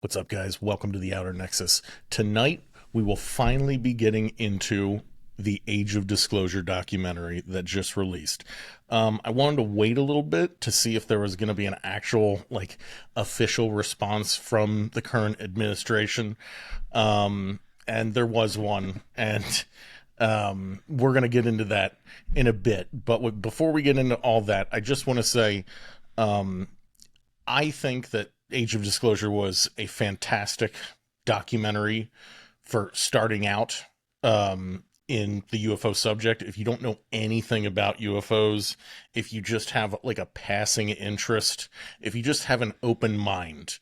What's up, guys? Welcome to the Outer Nexus. Tonight, we will finally be getting into the Age of Disclosure documentary that just released. I wanted to wait a little bit to see if there was going to be an actual, official response from the current administration. And there was one, and we're going to get into that in a bit. But before we get into all that, I just want to say, I think that Age of Disclosure was a fantastic documentary for starting out in the UFO subject. If you don't know anything about UFOs, if you just have like a passing interest, if you just have an open mind,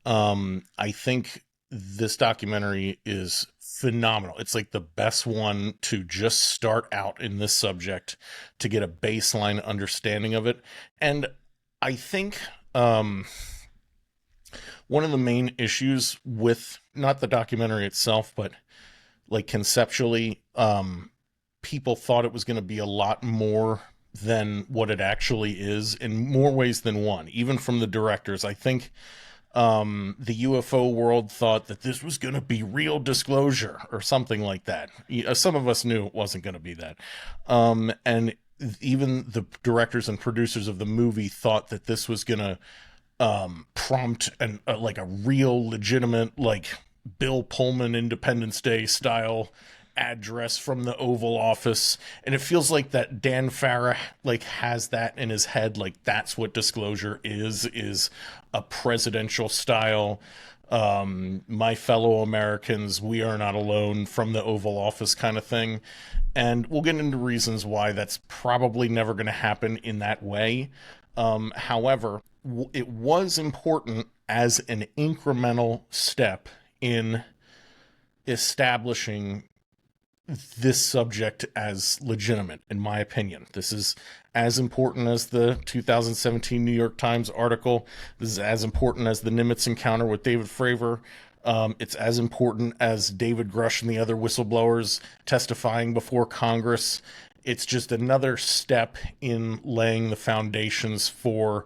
I think this documentary is phenomenal. It's like the best one to just start out in this subject to get a baseline understanding of it. And I think one of the main issues with not the documentary itself, but like conceptually, people thought it was going to be a lot more than what it actually is in more ways than one, even from the directors. I think the UFO world thought that this was going to be real disclosure or something like that. Some of us knew it wasn't going to be that. And even the directors and producers of the movie thought that this was going to prompt and like a real legitimate Bill Pullman Independence Day style address from the Oval Office, and it feels like that Dan Farah has that in his head, like that's what disclosure is a presidential style my fellow Americans, we are not alone from the Oval Office kind of thing. And we'll get into reasons why that's probably never going to happen in that way. However, it was important as an incremental step in establishing this subject as legitimate, in my opinion. This is as important as the 2017 New York Times article. This is as important as the Nimitz encounter with David Fravor. It's as important as David Grush and the other whistleblowers testifying before Congress. It's just another step in laying the foundations for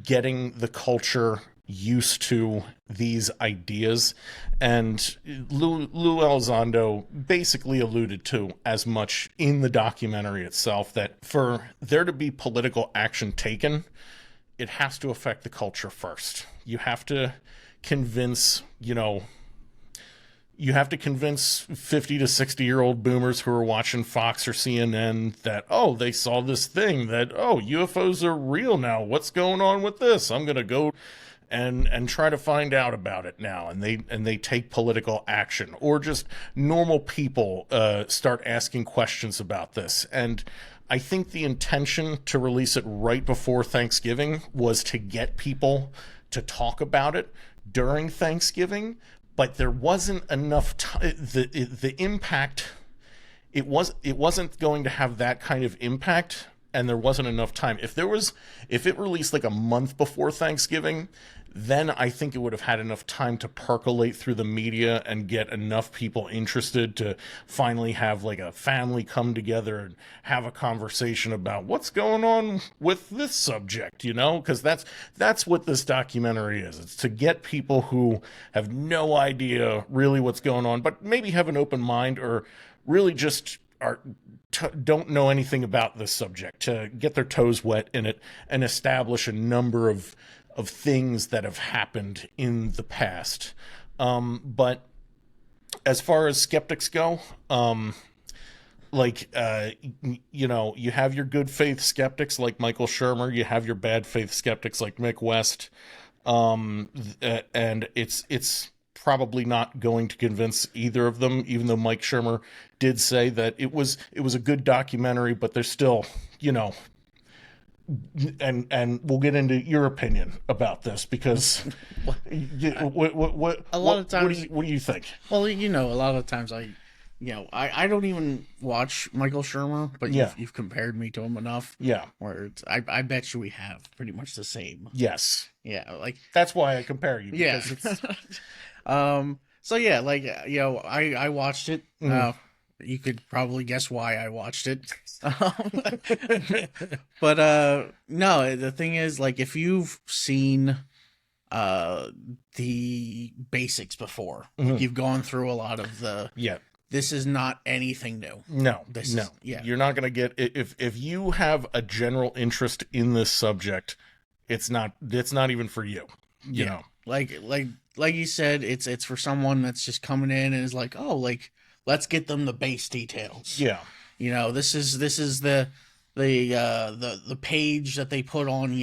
getting the culture used to these ideas. And Lou Elizondo basically alluded to as much in the documentary itself, that for there to be political action taken, it has to affect the culture first. You have to convince, you have to convince 50 to 60-year-old boomers who are watching Fox or CNN that, oh, they saw this thing, that, oh, UFOs are real now. What's going on with this? I'm going to go and try to find out about it now. And they take political action. Or just normal people start asking questions about this. And I think the intention to release it right before Thanksgiving was to get people to talk about it during Thanksgiving, but there wasn't enough time. The impact, it wasn't going to have that kind of impact, and there wasn't enough time. If it released like a month before Thanksgiving, then I think it would have had enough time to percolate through the media and get enough people interested to finally have like a family come together and have a conversation about what's going on with this subject, because that's what this documentary is. It's to get people who have no idea really what's going on, but maybe have an open mind, or really just don't know anything about this subject, to get their toes wet in it and establish a number of things that have happened in the past. But as far as skeptics go, you have your good faith skeptics like Michael Shermer, you have your bad faith skeptics like Mick West, and it's probably not going to convince either of them, even though Mike Shermer did say that it was a good documentary, but there's still, and we'll get into your opinion about this, because what A lot of times, what do you think? well, a lot of times I don't even watch Michael Shermer, but Yeah. you've compared me to him enough. Yeah. Where I bet you we have pretty much the same. Yes. Yeah, That's why I compare you. yeah. Because So yeah, I watched it. Mhm. You could probably guess why I watched it. But no, the thing is, if you've seen uh the basics before. Mhm. You've gone through a lot of the. Yeah. This is not anything new. No, This no. is, yeah. You're not going to get if you have a general interest in this subject, it's not even for you. You know. Like you said, it's for someone that's just coming in and is like, oh, like, let's get them the base details. Yeah. This is the page that they put on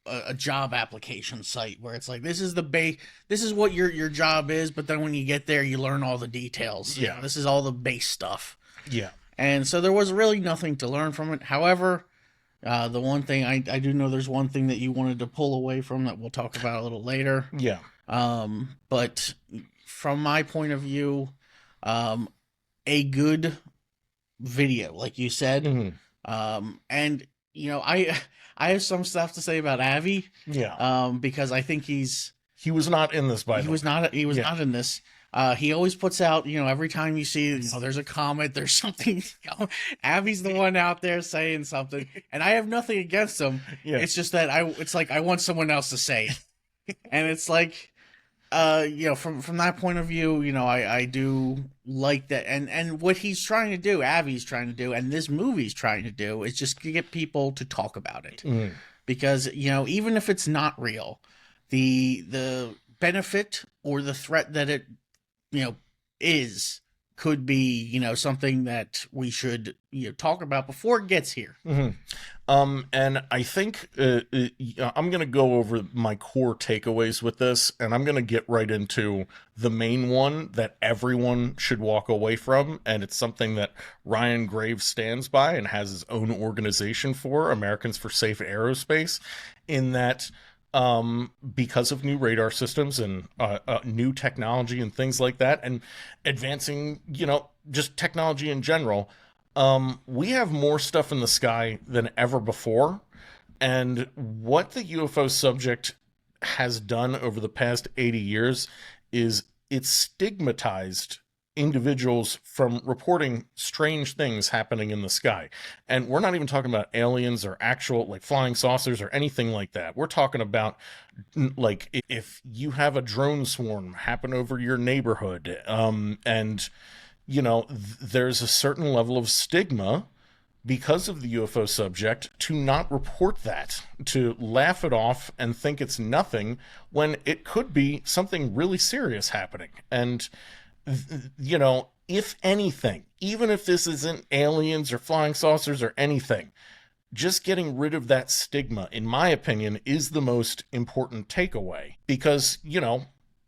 a job application site where it's like, this is the base, this is what your job is, but then when you get there you learn all the details. Yeah. This is all the base stuff. Yeah. And so there was really nothing to learn from it. However, the one thing I do know, there's one thing that you wanted to pull away from that we'll talk about a little later. Yeah. But from my point of view, a good video, like you said. And I have some stuff to say about Avi. Yeah. Because I think he was not in this, by the way. was not in this. He always puts out, every time you see, there's a comment, there's something, Avi's the one out there saying something, and I have nothing against him. Yeah. It's just that it's like, I want someone else to say it. And it's like, from that point of view, I do like that. And what he's trying to do, Avi's trying to do, and this movie's trying to do, is just get people to talk about it. Because, even if it's not real, the benefit or the threat that it, could be, something that we should, talk about before it gets here. And I think I'm going to go over my core takeaways with this, and I'm going to get right into the main one that everyone should walk away from, and it's something that Ryan Graves stands by and has his own organization for, Americans for Safe Aerospace, in that because of new radar systems and new technology and things like that, and advancing, just technology in general, we have more stuff in the sky than ever before. And what the UFO subject has done over the past 80 years is it's stigmatized individuals from reporting strange things happening in the sky. And we're not even talking about aliens or actual like flying saucers or anything like that. We're talking about like if you have a drone swarm happen over your neighborhood, and there's a certain level of stigma because of the UFO subject to not report that, to laugh it off and think it's nothing when it could be something really serious happening. And if anything, even if this isn't aliens or flying saucers or anything, just getting rid of that stigma, in my opinion, is the most important takeaway. Because,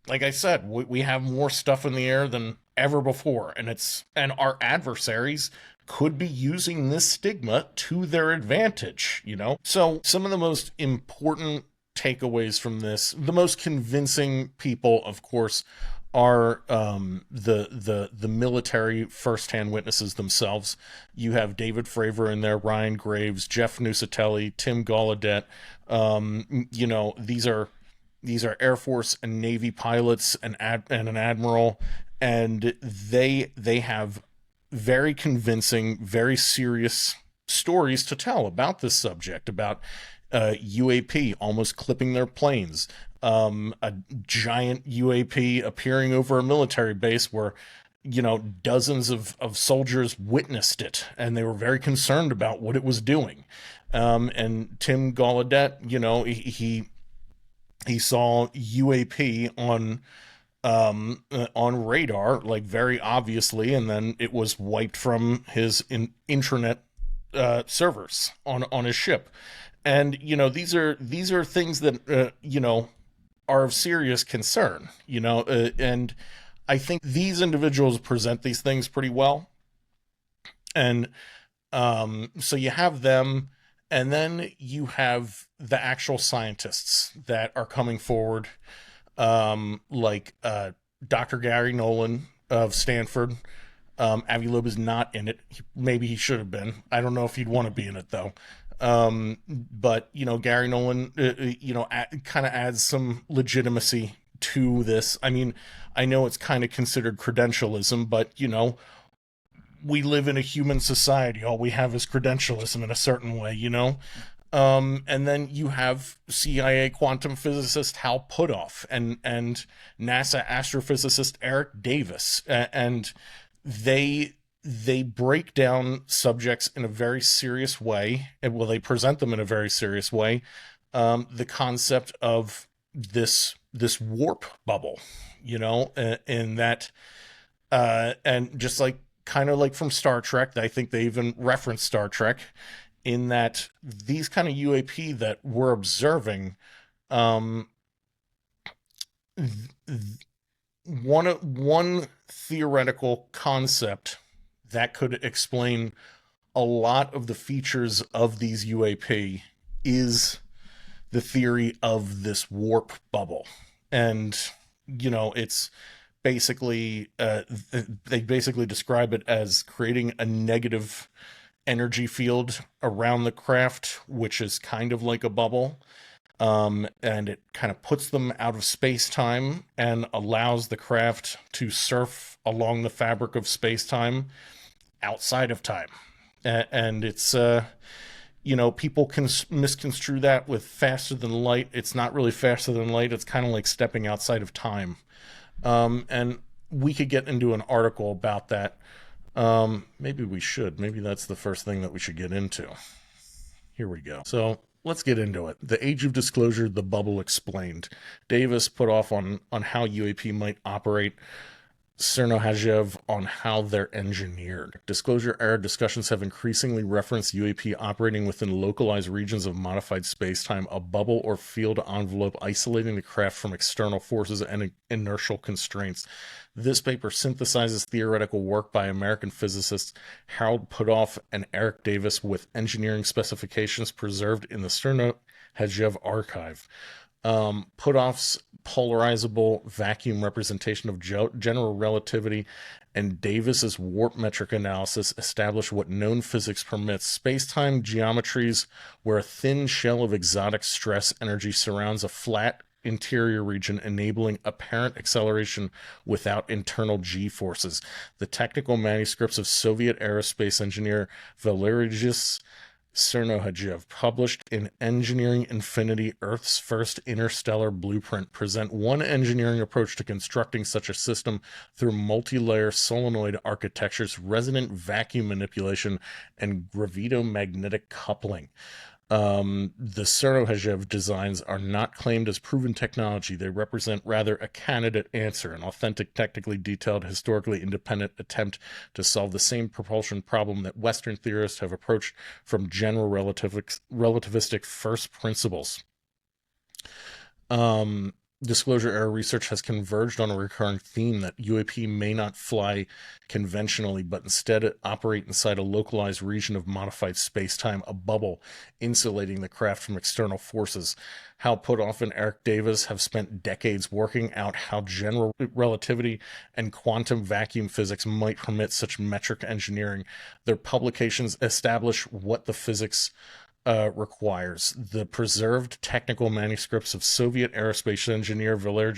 like I said, we have more stuff in the air than ever before, and our adversaries could be using this stigma to their advantage, So some of the most important takeaways from this, the most convincing people, of course, are the military firsthand witnesses themselves. You have David Fravor in there, Ryan Graves, Jeff Nusatelli, Tim Gallaudet. These are Air Force and Navy pilots and an admiral, and they have very convincing, very serious stories to tell about this subject, about UAP almost clipping their planes, a giant UAP appearing over a military base where, dozens of soldiers witnessed it, and they were very concerned about what it was doing. And Tim Gallaudet, he saw UAP on radar, like very obviously, and then it was wiped from his intranet servers on his ship. And these are things that are of serious concern. And I think these individuals present these things pretty well. And so you have them, and then you have the actual scientists that are coming forward, like Dr. Gary Nolan of Stanford. Avi Loeb is not in it. Maybe he should have been. I don't know if he'd want to be in it, though. But Gary Nolan kind of adds some legitimacy to this. I mean, I know it's kind of considered credentialism, but we live in a human society. All we have is credentialism in a certain way, And then you have CIA quantum physicist Hal Puthoff and NASA astrophysicist Eric Davis, and they break down subjects in a very serious way, and well, they present them in a very serious way. The concept of this warp bubble, in that, and just like kind of like from Star Trek, I think they even reference Star Trek in that these kind of UAP that we're observing, um, one theoretical concept that could explain a lot of the features of these UAP is the theory of this warp bubble. And, it's basically, they basically describe it as creating a negative energy field around the craft, which is kind of like a bubble. And it kind of puts them out of space time and allows the craft to surf along the fabric of space time outside of time. And it's, people can misconstrue that with faster than light. It's not really faster than light. It's kind of like stepping outside of time. And we could get into an article about that. Maybe we should. Maybe that's the first thing that we should get into. Here we go. So let's get into it. The Age of Disclosure, the Bubble Explained. Davis put off on how UAP might operate. Cernohajev on how they're engineered. Disclosure-era discussions have increasingly referenced UAP operating within localized regions of modified spacetime, a bubble or field envelope isolating the craft from external forces and inertial constraints. This paper synthesizes theoretical work by American physicists Harold Puthoff and Eric Davis with engineering specifications preserved in the Cernohajev archive. Puthoff's polarizable vacuum representation of general relativity and Davis's warp metric analysis establish what known physics permits: space-time geometries where a thin shell of exotic stress energy surrounds a flat interior region, enabling apparent acceleration without internal g-forces. The technical manuscripts of Soviet aerospace engineer Valery Cernohajev, published in Engineering Infinity, Earth's first interstellar blueprint, present one engineering approach to constructing such a system through multi-layer solenoid architectures, resonant vacuum manipulation, and gravitomagnetic coupling. The Cernohajev designs are not claimed as proven technology. They represent rather a candidate answer, an authentic, technically detailed, historically independent attempt to solve the same propulsion problem that Western theorists have approached from general relativistic first principles. Disclosure-era research has converged on a recurring theme that UAP may not fly conventionally, but instead operate inside a localized region of modified space-time, a bubble, insulating the craft from external forces. Hal Puthoff and Eric Davis have spent decades working out how general relativity and quantum vacuum physics might permit such metric engineering. Their publications establish what the physics requires. The preserved technical manuscripts of Soviet aerospace engineer Valery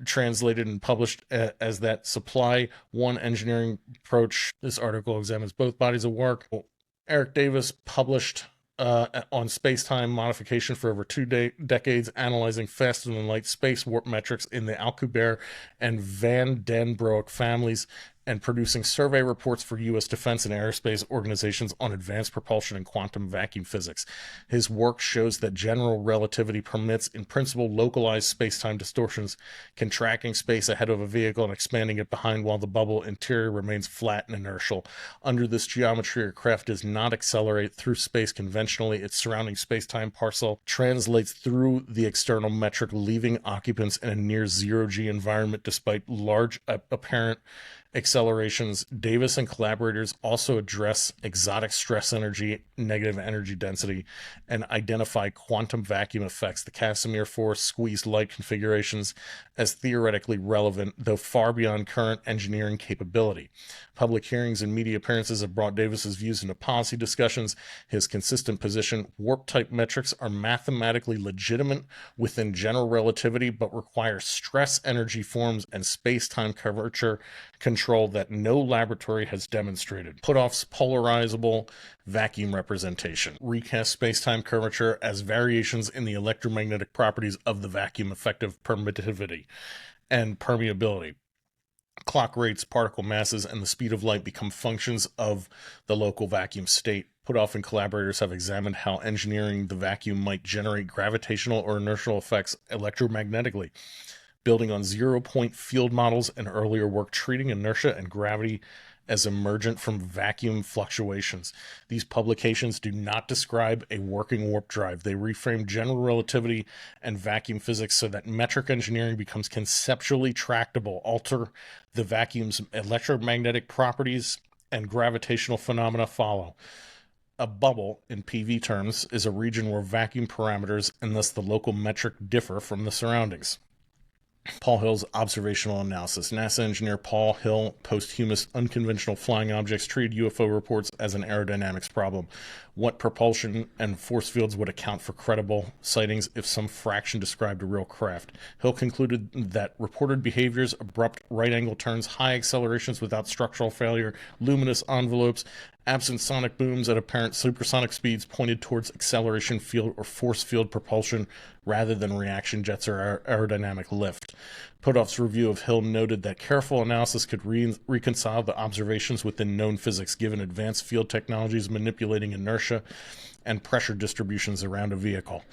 translated and published as that supply one engineering approach. This article examines both bodies of work. Eric Davis published on space-time modification for over 2 decades, analyzing faster-than-light space warp metrics in the Alcubierre and Van den Broek families, and producing survey reports for U.S. defense and aerospace organizations on advanced propulsion and quantum vacuum physics. His work shows that general relativity permits, in principle, localized space-time distortions, contracting space ahead of a vehicle and expanding it behind while the bubble interior remains flat and inertial. Under this geometry, a craft does not accelerate through space conventionally. Its surrounding space-time parcel translates through the external metric, leaving occupants in a near zero-G environment despite large apparent accelerations. Davis and collaborators also address exotic stress energy, negative energy density, and identify quantum vacuum effects, the Casimir force, squeezed light configurations, as theoretically relevant, though far beyond current engineering capability. Public hearings and media appearances have brought Davis's views into policy discussions. His consistent position: warp-type metrics are mathematically legitimate within general relativity, but require stress energy forms and space-time curvature control control that no laboratory has demonstrated. Puthoff's polarizable vacuum representation. Recast spacetime curvature as variations in the electromagnetic properties of the vacuum, effective permittivity and permeability. Clock rates, particle masses, and the speed of light become functions of the local vacuum state. Puthoff and collaborators have examined how engineering the vacuum might generate gravitational or inertial effects electromagnetically, building on zero-point field models and earlier work treating inertia and gravity as emergent from vacuum fluctuations. These publications do not describe a working warp drive. They reframe general relativity and vacuum physics so that metric engineering becomes conceptually tractable, alter the vacuum's electromagnetic properties, and gravitational phenomena follow. A bubble, in PV terms, is a region where vacuum parameters and thus the local metric differ from the surroundings. Paul Hill's observational analysis. NASA engineer Paul Hill, posthumous unconventional flying objects, treated UFO reports as an aerodynamics problem. What propulsion and force fields would account for credible sightings if some fraction described a real craft? Hill concluded that reported behaviors, abrupt right-angle turns, high accelerations without structural failure, luminous envelopes, absent sonic booms at apparent supersonic speeds pointed towards acceleration field or force field propulsion rather than reaction jets or aerodynamic lift. Puthoff's review of Hill noted that careful analysis could reconcile the observations within known physics given advanced field technologies manipulating inertia and pressure distributions around a vehicle.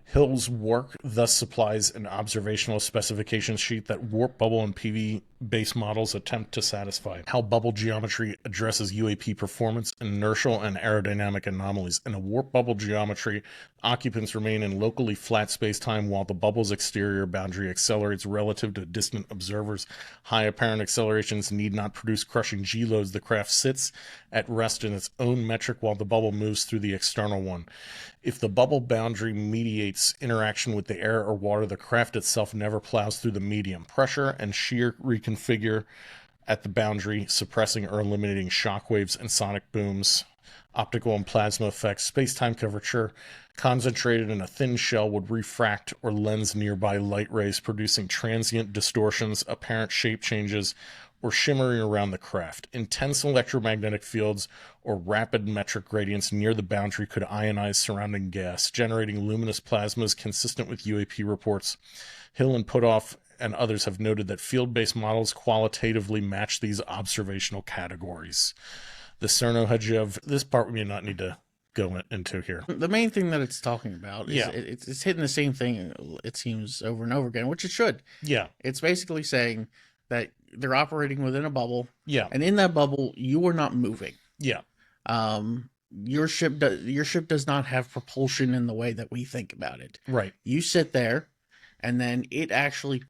Hill's work thus supplies an observational specification sheet that warp bubble and PV base models attempt to satisfy. How bubble geometry addresses UAP performance, inertial and aerodynamic anomalies. In a warp bubble geometry, occupants remain in locally flat space-time while the bubble's exterior boundary accelerates relative to distant observers. High apparent accelerations need not produce crushing G-loads. The craft sits at rest in its own metric while the bubble moves through the external one. If the bubble boundary mediates interaction with the air or water, the craft itself never plows through the medium. Pressure and shear reconfigure at the boundary, suppressing or eliminating shock waves and sonic booms. Optical and plasma effects. Space-time curvature concentrated in a thin shell would refract or lens nearby light rays, producing transient distortions, apparent shape changes, or shimmering around the craft. Intense electromagnetic fields or rapid metric gradients near the boundary could ionize surrounding gas, generating luminous plasmas consistent with UAP reports. Hill and Puthoff and others have noted that field-based models qualitatively match these observational categories. The Cerno-Hajev, this part we may not need to go into here. The main thing that it's talking about is it's hitting the same thing, it seems, over and over again, which it should. Yeah. It's basically saying that they're operating within a bubble. Yeah. And in that bubble, you are not moving. Yeah. Your ship does not have propulsion in the way that we think about it. Right. You sit there, and then it actually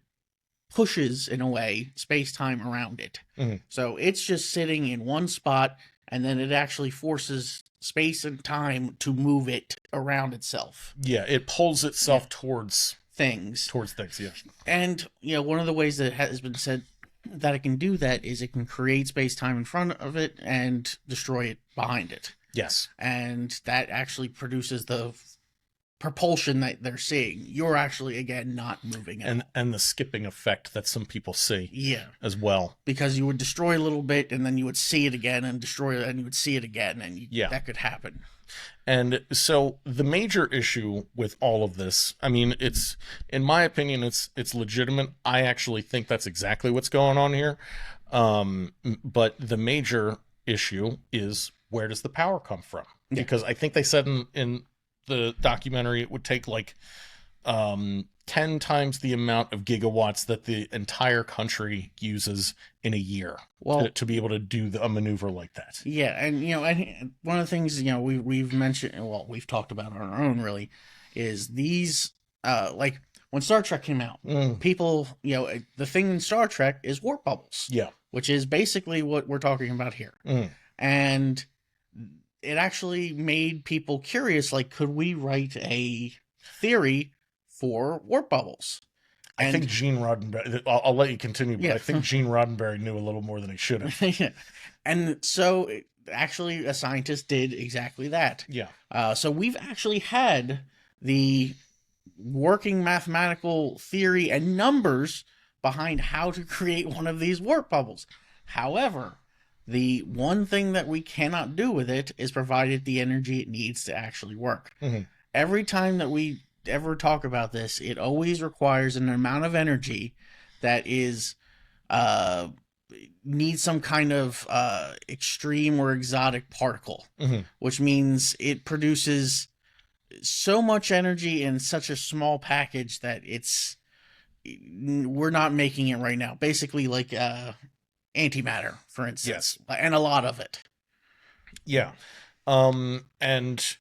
pushes, in a way, space-time around it. Mm-hmm. So it's just sitting in one spot, and then it actually forces space and time to move it around itself. Yeah, it pulls itself towards things. Yeah. And, one of the ways that it has been said that it can do that is it can create space-time in front of it and destroy it behind it. Yes. And that actually produces the propulsion that they're seeing. You're actually, again, not moving at all. And the skipping effect that some people see. Yeah. As well. Because you would destroy a little bit, and then you would see it again, and destroy it, and you would see it again, and that could happen. And so the major issue with all of this, I mean, it's, in my opinion, it's legitimate. I actually think that's exactly what's going on here. But the major issue is, where does the power come from? Yeah. Because I think they said in the documentary it would take like 10 times the amount of gigawatts that the entire country uses in a year to be able to do a maneuver like that. Yeah, and one of the things we've mentioned, we've talked about on our own really, is these like when Star Trek came out, people, the thing in Star Trek is warp bubbles. Yeah, which is basically what we're talking about here. And it actually made people curious, like, could we write a theory for warp bubbles? And I think Gene Roddenberry, I'll let you continue, but I think Gene Roddenberry knew a little more than he should have. Yeah. And so actually a scientist did exactly that. Yeah. So we've actually had the working mathematical theory and numbers behind how to create one of these warp bubbles. However, the one thing that we cannot do with it is provide it the energy it needs to actually work. Mm-hmm. Every time that we ever talk about this, it always requires an amount of energy that is uh needs some kind of extreme or exotic particle, Mm-hmm. which means it produces so much energy in such a small package that we're not making it right now. Basically, like antimatter, for instance, and a lot of it. Yeah. And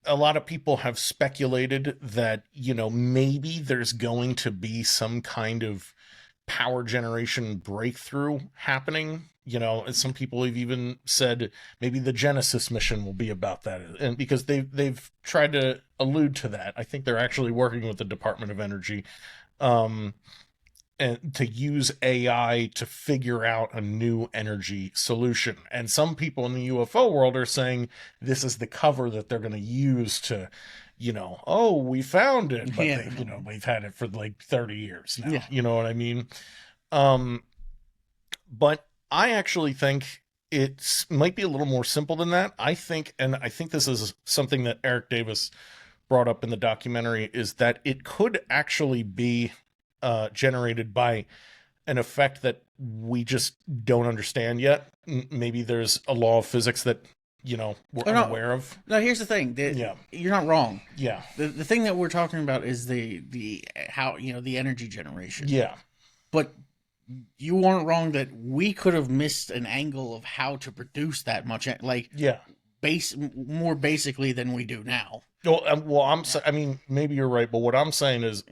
a lot of people have speculated that, maybe there's going to be some kind of power generation breakthrough happening. Some people have even said maybe the Genesis mission will be about that, and because they've tried to allude to that. I think they're actually working with the Department of Energy, um, and to use AI to figure out a new energy solution. And some people in the UFO world are saying this is the cover that they're going to use to, oh, we found it, but Yeah. we've had it for like 30 years now. Yeah. You know what I mean? But I actually think it might be a little more simple than that. I think this is something that Eric Davis brought up in the documentary, is that it could actually be generated by an effect that we just don't understand yet. Maybe there's a law of physics that we're unaware of. No, here's the thing. You're not wrong. Yeah. The thing that we're talking about is the how the energy generation. Yeah. But you weren't wrong that we could have missed an angle of how to produce that much, more basically than we do now. Well, I mean, maybe you're right, but what I'm saying is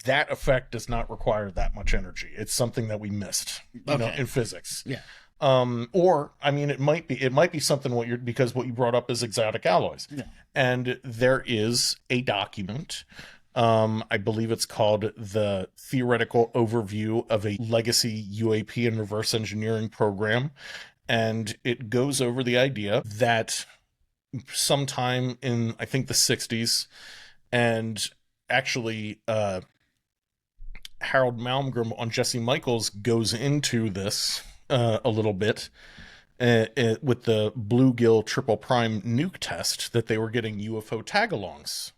that effect does not require that much energy. It's something that we missed, in physics. Yeah. Or I mean, it might be something because what you brought up is exotic alloys, and there is a document. I believe it's called the Theoretical Overview of a Legacy UAP and Reverse Engineering Program, and it goes over the idea that sometime in, I think, the 60s, and actually Harold Malmgren on Jesse Michaels goes into this a little bit with the Bluegill Triple Prime nuke test, that they were getting UFO tag-alongs.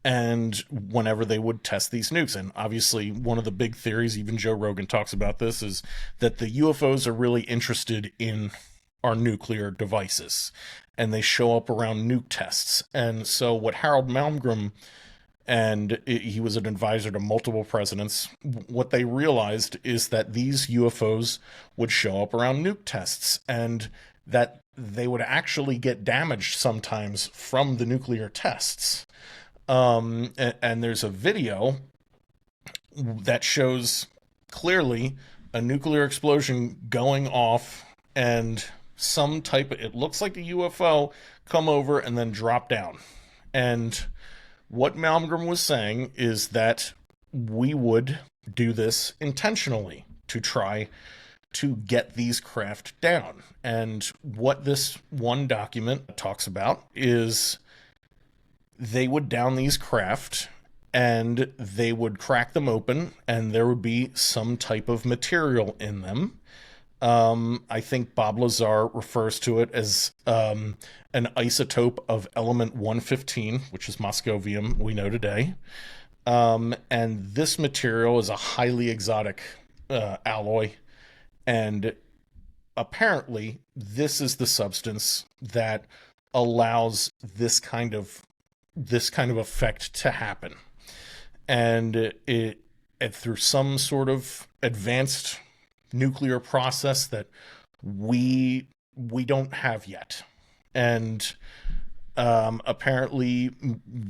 And whenever they would test these nukes, and obviously one of the big theories, even Joe Rogan talks about this, is that the UFOs are really interested in our nuclear devices, and they show up around nuke tests. And so what Harold Malmgren, and he was an advisor to multiple presidents, what they realized is that these UFOs would show up around nuke tests, and that they would actually get damaged sometimes from the nuclear tests. And there's a video that shows clearly a nuclear explosion going off, and it looks like a UFO come over and then drop down. And what Malmgren was saying is that we would do this intentionally to try to get these craft down. And what this one document talks about is they would down these craft, and they would crack them open, and there would be some type of material in them. I think Bob Lazar refers to it as an isotope of element 115, which is moscovium, we know today. And this material is a highly exotic alloy, and apparently this is the substance that allows this kind of effect to happen. And it through some sort of advanced nuclear process that we don't have yet. And apparently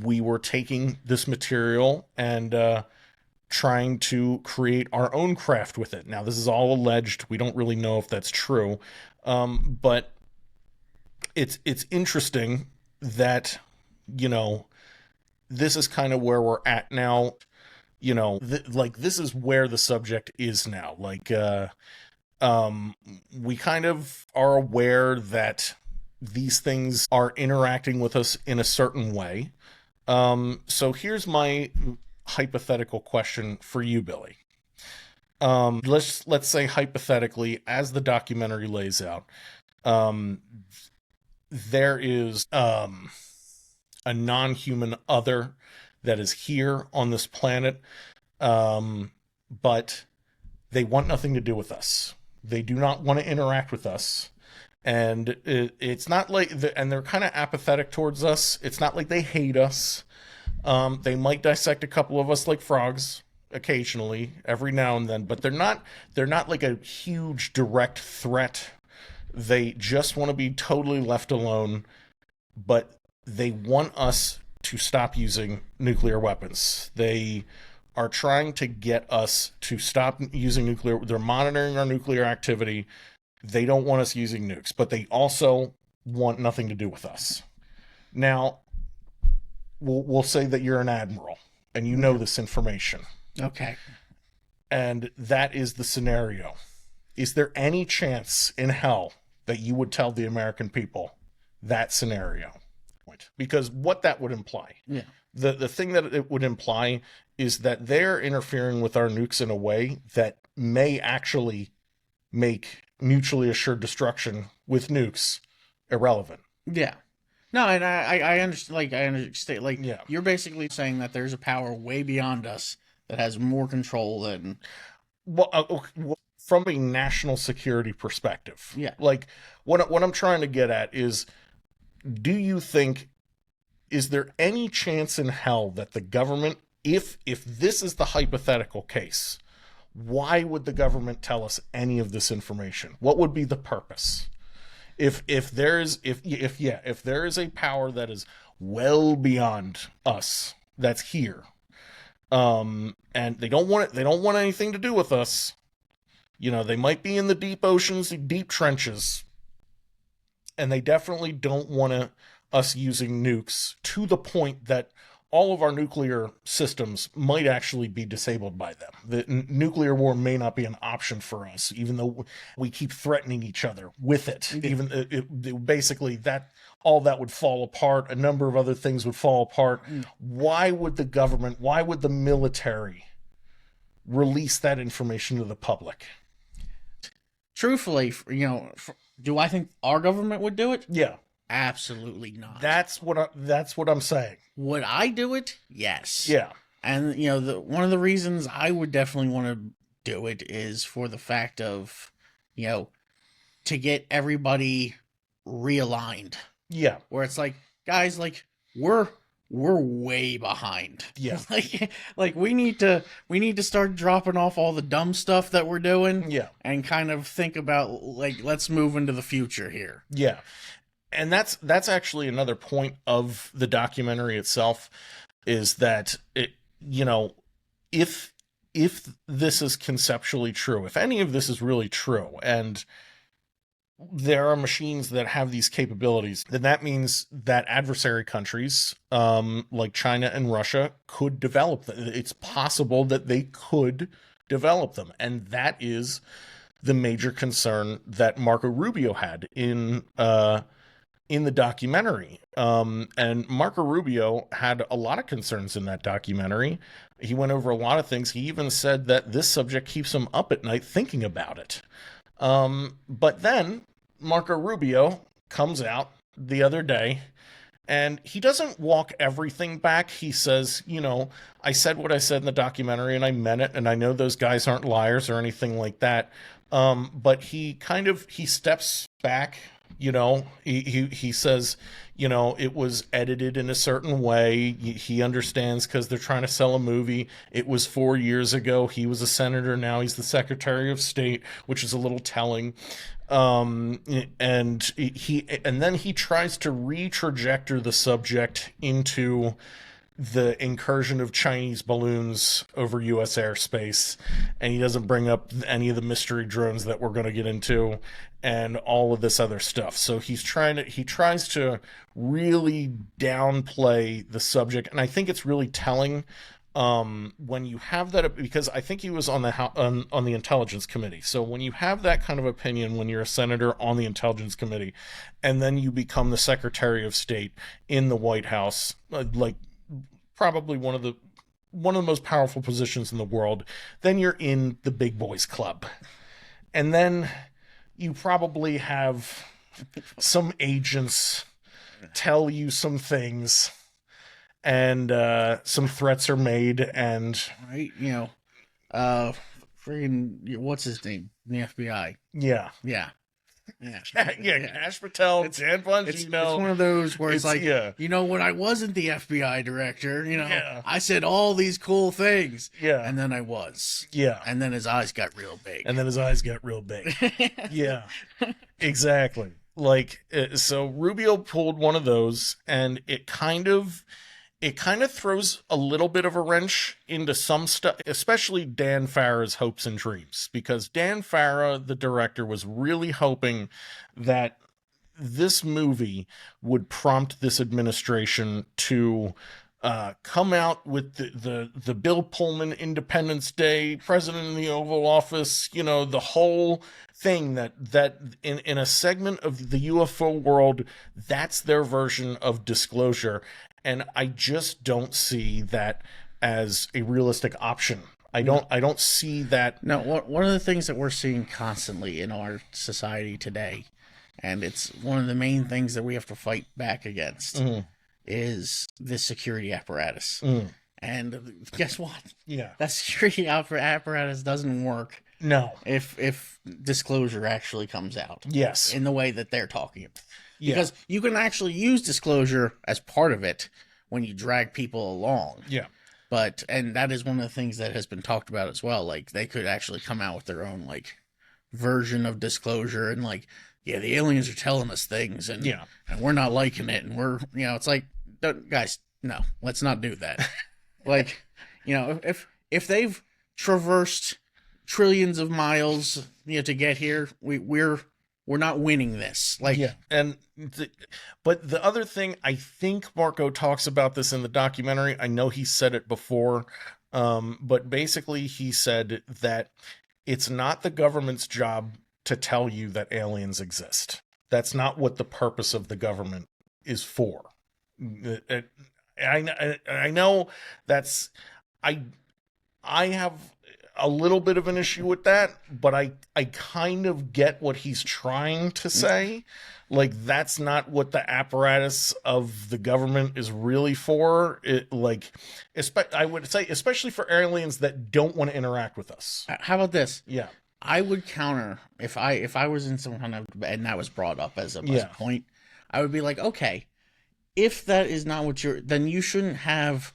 we were taking this material and trying to create our own craft with it. Now, this is all alleged. We don't really know if that's true. But it's interesting that, this is kind of where we're at now. This is where the subject is now. We kind of are aware that these things are interacting with us in a certain way. So here's my hypothetical question for you, Billy. Let's say hypothetically, as the documentary lays out, um, there is a non-human other that is here on this planet, but they want nothing to do with us. They do not want to interact with us. And it's not like, and they're kind of apathetic towards us. It's not like they hate us. They might dissect a couple of us like frogs occasionally, every now and then, but they're not like a huge direct threat. They just want to be totally left alone, but they want us to stop using nuclear weapons. They are trying to get us to stop using nuclear. They're monitoring our nuclear activity. They don't want us using nukes, but they also want nothing to do with us. Now, we'll say that you're an admiral and you know this information. Okay. And that is the scenario. Is there any chance in hell that you would tell the American people that scenario? Because what that would imply, the thing that it would imply is that they're interfering with our nukes in a way that may actually make mutually assured destruction with nukes irrelevant. Yeah. No, and I understand. Like, I understand. Like, Yeah. You're basically saying that there's a power way beyond us that has more control than. Well, from a national security perspective. Yeah. Like, what I'm trying to get at is, do you think, is there any chance in hell that the government, if this is the hypothetical case, why would the government tell us any of this information? What would be the purpose? If there is a power that is well beyond us, that's here, and they don't want anything to do with us. You know, they might be in the deep oceans, the deep trenches, and they definitely don't want us using nukes to the point that all of our nuclear systems might actually be disabled by them. The nuclear war may not be an option for us, even though we keep threatening each other with it. Even basically, that all that would fall apart. A number of other things would fall apart. Why would the government, why would the military release that information to the public? Truthfully, do I think our government would do it? Yeah. Absolutely not. That's what I'm saying. Would I do it? Yes. Yeah. And one of the reasons I would definitely want to do it is for the fact of, to get everybody realigned. Yeah. Where it's like, guys, like we're way behind. Yeah. like we need to start dropping off all the dumb stuff that we're doing. Yeah. And kind of think about, like, let's move into the future here. Yeah. And that's actually another point of the documentary itself, is that if this is conceptually true, if any of this is really true, and there are machines that have these capabilities, then that means that adversary countries like China and Russia could develop them. It's possible that they could develop them, and that is the major concern that Marco Rubio had in the documentary. And Marco Rubio had a lot of concerns in that documentary. He went over a lot of things. He even said that this subject keeps him up at night thinking about it. But then Marco Rubio comes out the other day and he doesn't walk everything back. He says, I said what I said in the documentary and I meant it. And I know those guys aren't liars or anything like that. But he steps back. He says, it was edited in a certain way. He understands because they're trying to sell a movie. It was 4 years ago. He was a senator. Now he's the Secretary of State, which is a little telling. And then he tries to re-trajector the subject into the incursion of Chinese balloons over U.S. airspace, and he doesn't bring up any of the mystery drones that we're going to get into and all of this other stuff. So he tries to really downplay the subject, and I think it's really telling when you have that, because I think he was on the Intelligence Committee. So when you have that kind of opinion, when you're a senator on the Intelligence Committee, and then you become the Secretary of State in the White House, like probably one of the one of the most powerful positions in the world, then you're in the big boys club. And then you probably have some agents tell you some things, and some threats are made, and right, freaking what's his name? The FBI. yeah. Yeah. Yeah. Yeah, Cash Patel, Dan Bongino. It's one of those where it's like, yeah. When I wasn't the FBI director, Yeah. I said all these cool things. Yeah. And then I was. Yeah. And then his eyes got real big. Yeah, exactly. Like, so Rubio pulled one of those, and it kind of throws a little bit of a wrench into some stuff, especially Dan Farah's hopes and dreams, because Dan Farah, the director, was really hoping that this movie would prompt this administration to come out with the Bill Pullman Independence Day, President in the Oval Office, the whole thing that in a segment of the UFO world, that's their version of disclosure. And I just don't see that as a realistic option. I don't see that. No, one of the things that we're seeing constantly in our society today, and it's one of the main things that we have to fight back against, is this security apparatus. And guess what? Yeah. That security apparatus doesn't work. No. If disclosure actually comes out. Yes. In the way that they're talking about. Yeah. Because you can actually use disclosure as part of it when you drag people along. Yeah. And that is one of the things that has been talked about as well. Like, they could actually come out with their own, version of disclosure, and the aliens are telling us things, and we're not liking it, and we're, it's like, guys, no, let's not do that. If they've traversed trillions of miles, to get here, we're not winning this. But the other thing, I think Marco talks about this in the documentary. I know he said it before, but basically he said that it's not the government's job to tell you that aliens exist. That's not what the purpose of the government is for. I know that's, I have a little bit of an issue with that, but I kind of get what he's trying to say. That's not what the apparatus of the government is really for. I would say, especially for aliens that don't want to interact with us. How about this? Yeah. I would counter, if I was in some kind of, and that was brought up as a point, I would be like, okay, if that is not what then you shouldn't have,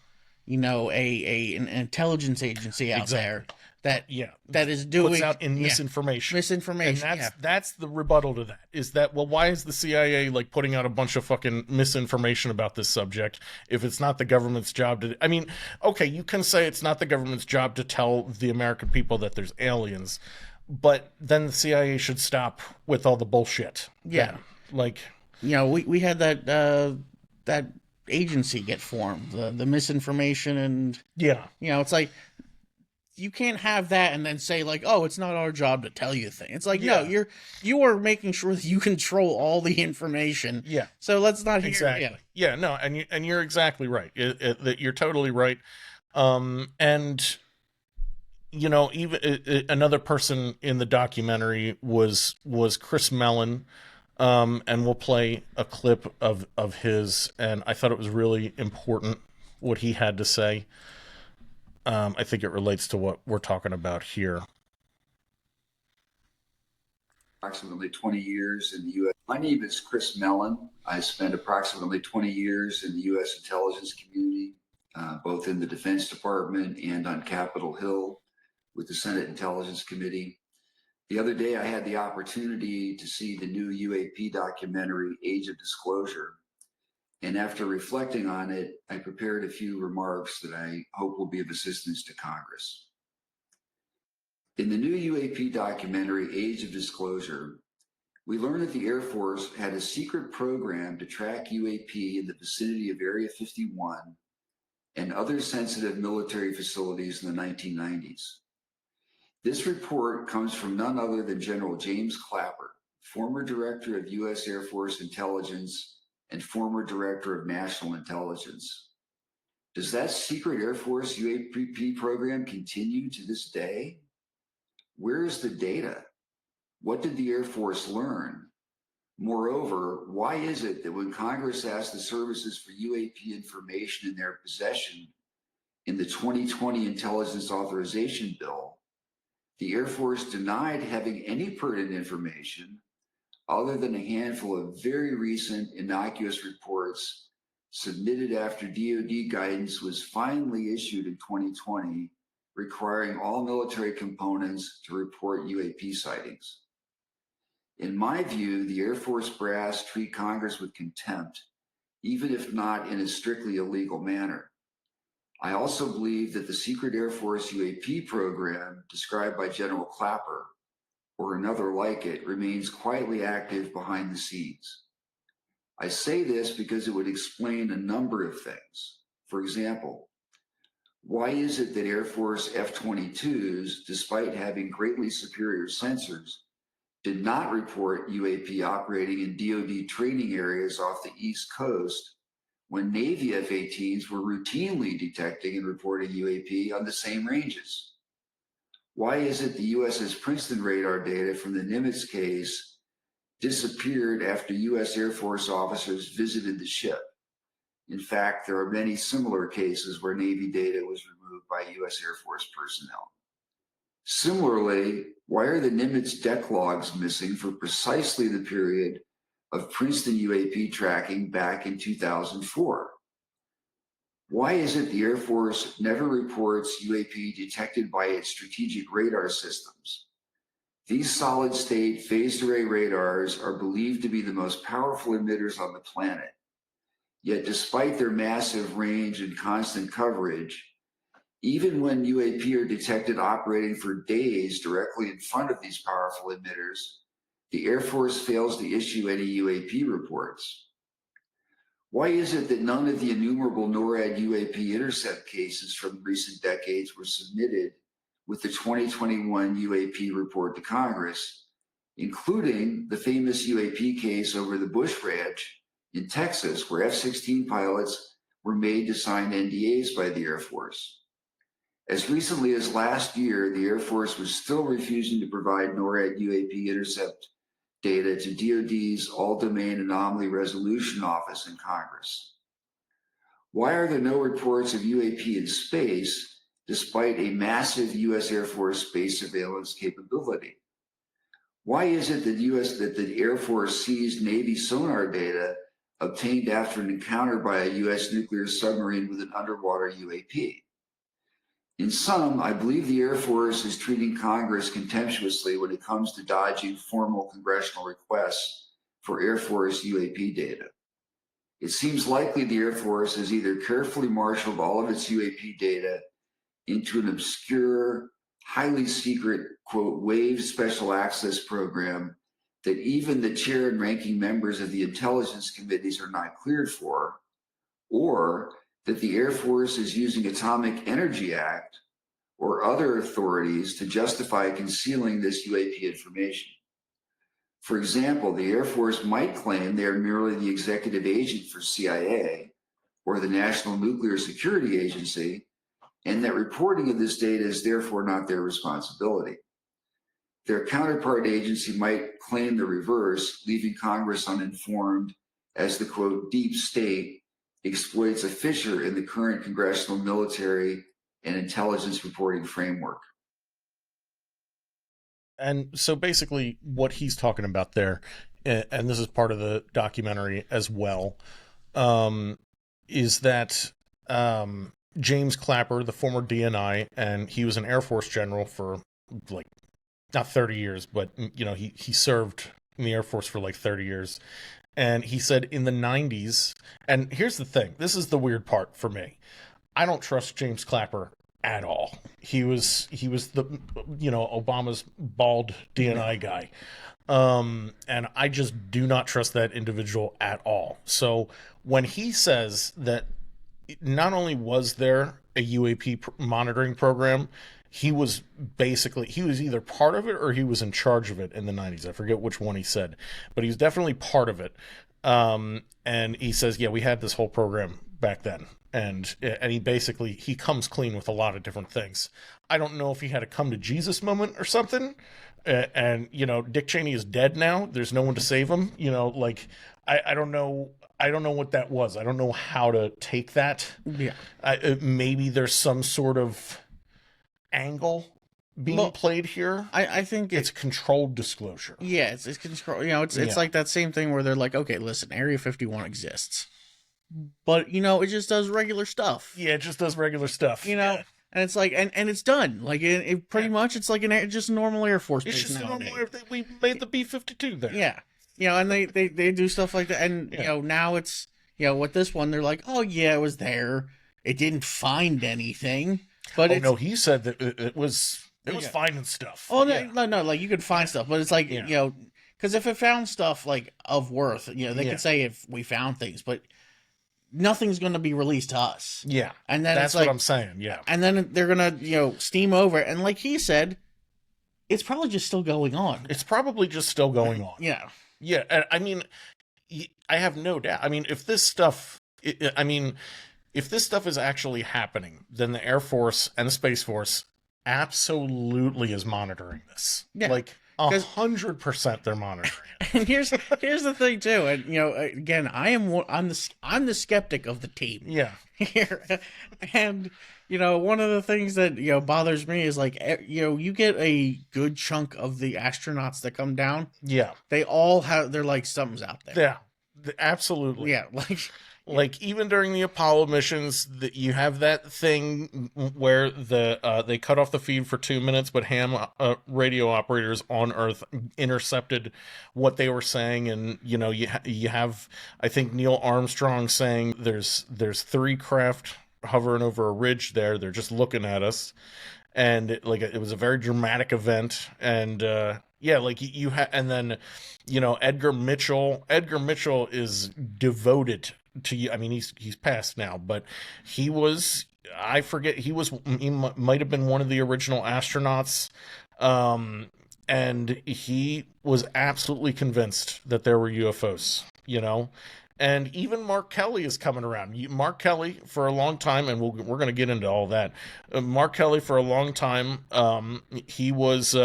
an intelligence agency out there that is doing, puts out misinformation. And that's the rebuttal to that, is that, well, why is the CIA putting out a bunch of fucking misinformation about this subject if it's not the government's job to? I mean, okay, you can say it's not the government's job to tell the American people that there's aliens, but then the CIA should stop with all the bullshit. Yeah. We had that agency get formed, the misinformation, and it's like, you can't have that and then say oh, it's not our job to tell you things. It's like, no, you are making sure that you control all the information. Yeah. So let's not hear. Exactly. Yeah. No, and you're exactly right. That you're totally right. And even another person in the documentary was Chris Mellon. And we'll play a clip of his, and I thought it was really important what he had to say. I think it relates to what we're talking about here. Approximately 20 years in the U.S. My name is Chris Mellon. I spent approximately 20 years in the U.S. intelligence community, both in the Defense Department and on Capitol Hill with the Senate Intelligence Committee. The other day, I had the opportunity to see the new UAP documentary, Age of Disclosure. And after reflecting on it, I prepared a few remarks that I hope will be of assistance to Congress. In the new UAP documentary, Age of Disclosure, we learned that the Air Force had a secret program to track UAP in the vicinity of Area 51 and other sensitive military facilities in the 1990s. This report comes from none other than General James Clapper, former director of U.S. Air Force Intelligence and former director of National Intelligence. Does that secret Air Force UAP program continue to this day? Where is the data? What did the Air Force learn? Moreover, why is it that when Congress asked the services for UAP information in their possession in the 2020 Intelligence Authorization Bill, the Air Force denied having any pertinent information other than a handful of very recent innocuous reports submitted after DoD guidance was finally issued in 2020, requiring all military components to report UAP sightings? In my view, the Air Force brass treat Congress with contempt, even if not in a strictly illegal manner. I also believe that the secret Air Force UAP program described by General Clapper, or another like it, remains quietly active behind the scenes. I say this because it would explain a number of things. For example, why is it that Air Force F-22s, despite having greatly superior sensors, did not report UAP operating in DoD training areas off the East Coast when Navy F-18s were routinely detecting and reporting UAP on the same ranges? Why is it the USS Princeton radar data from the Nimitz case disappeared after U.S. Air Force officers visited the ship? In fact, there are many similar cases where Navy data was removed by U.S. Air Force personnel. Similarly, why are the Nimitz deck logs missing for precisely the period of Princeton UAP tracking back in 2004? Why is it the Air Force never reports UAP detected by its strategic radar systems? These solid-state phased array radars are believed to be the most powerful emitters on the planet. Yet despite their massive range and constant coverage, even when UAP are detected operating for days directly in front of these powerful emitters, the Air Force fails to issue any UAP reports. Why is it that none of the innumerable NORAD UAP intercept cases from recent decades were submitted with the 2021 UAP report to Congress, including the famous UAP case over the Bush Ranch in Texas, where F-16 pilots were made to sign NDAs by the Air Force? As recently as last year, the Air Force was still refusing to provide NORAD UAP intercept data to DoD's All-Domain Anomaly Resolution Office in Congress. Why are there no reports of UAP in space despite a massive U.S. Air Force space surveillance capability? Why is it that the Air Force seized Navy sonar data obtained after an encounter by a U.S. nuclear submarine with an underwater UAP? In sum, I believe the Air Force is treating Congress contemptuously when it comes to dodging formal congressional requests for Air Force UAP data. It seems likely the Air Force has either carefully marshaled all of its UAP data into an obscure, highly secret, quote, waived special access program that even the chair and ranking members of the intelligence committees are not cleared for, or that the Air Force is using Atomic Energy Act or other authorities to justify concealing this UAP information. For example, the Air Force might claim they are merely the executive agent for CIA or the National Nuclear Security Agency, and that reporting of this data is therefore not their responsibility. Their counterpart agency might claim the reverse, leaving Congress uninformed as the, quote, deep state exploits a fissure in the current congressional military and intelligence reporting framework. And so basically what he's talking about there, and this is part of the documentary as well, is that James Clapper, the former DNI, and he was an Air Force general for like not 30 years, but he served in the Air Force for like 30 years. And he said in the 90s, and here's the thing, this is the weird part for me. I don't trust James Clapper at all. He was the Obama's bald DNI guy. And I just do not trust that individual at all. So when he says that not only was there a UAP monitoring program, he was either part of it or he was in charge of it in the 90s. I forget which one he said, but he was definitely part of it. And he says, yeah, we had this whole program back then. and he comes clean with a lot of different things. I don't know if he had a come to Jesus moment or something, and Dick Cheney is dead now. There's no one to save him. I don't know. I don't know what that was. I don't know how to take that. Yeah. Maybe there's some sort of angle being played here. I think it's controlled disclosure. Yeah, it's control. It's like that same thing where they're like, okay, listen, Area 51 exists, but it just does regular stuff. Yeah, it just does regular stuff. And it's like, and it's done. Like it pretty much, it's like just a normal Air Force base. It's just a normal. We made the B-52 there. Yeah. And they do stuff like that, and now it's with this one, they're like, oh yeah, it was there. It didn't find anything, but no, he said that it was. It was finding stuff. Oh no, like you could find stuff, but it's like because if it found stuff like of worth, they could say if we found things, but nothing's going to be released to us. Yeah, and then that's what I'm saying. Yeah, and then they're gonna steam over, and like he said, it's probably just still going on. It's probably just still going on. Yeah. And I mean, I have no doubt. I mean, if this stuff is actually happening, then the Air Force and the Space Force absolutely is monitoring this. Yeah, like 100% they're monitoring it. And here's the thing too, and again, I'm the skeptic of the team. Yeah. Here, and one of the things that bothers me is like you get a good chunk of the astronauts that come down. Yeah. They all they're like something's out there. Yeah. Absolutely. Yeah, like even during the Apollo missions, you have that thing where they cut off the feed for 2 minutes, but ham radio operators on Earth intercepted what they were saying, and you have I think Neil Armstrong saying there's 3 craft hovering over a ridge there. They're just looking at us, and it was a very dramatic event, and and then Edgar Mitchell is devoted to you. I mean, he's passed now, but he might have been one of the original astronauts, and he was absolutely convinced that there were UFOs, and even Mark Kelly is coming around. Mark Kelly, for a long time, and we're going to get into all that. Mark Kelly, for a long time, he was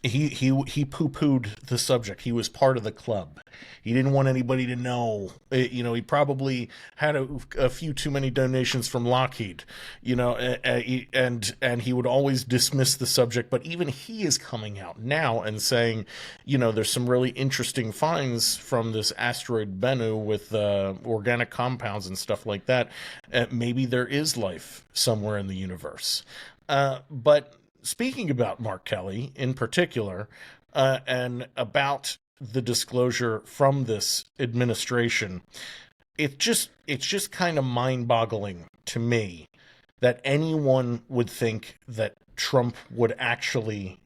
he poo-pooed the subject. He was part of the club. He didn't want anybody to know. He probably had a few too many donations from Lockheed. And he would always dismiss the subject. But even he is coming out now and saying, there's some really interesting finds from this asteroid Bennu with organic compounds and stuff like that. Maybe there is life somewhere in the universe. But speaking about Mark Kelly in particular, and about the disclosure from this administration, it's just kind of mind-boggling to me that anyone would think that Trump would actually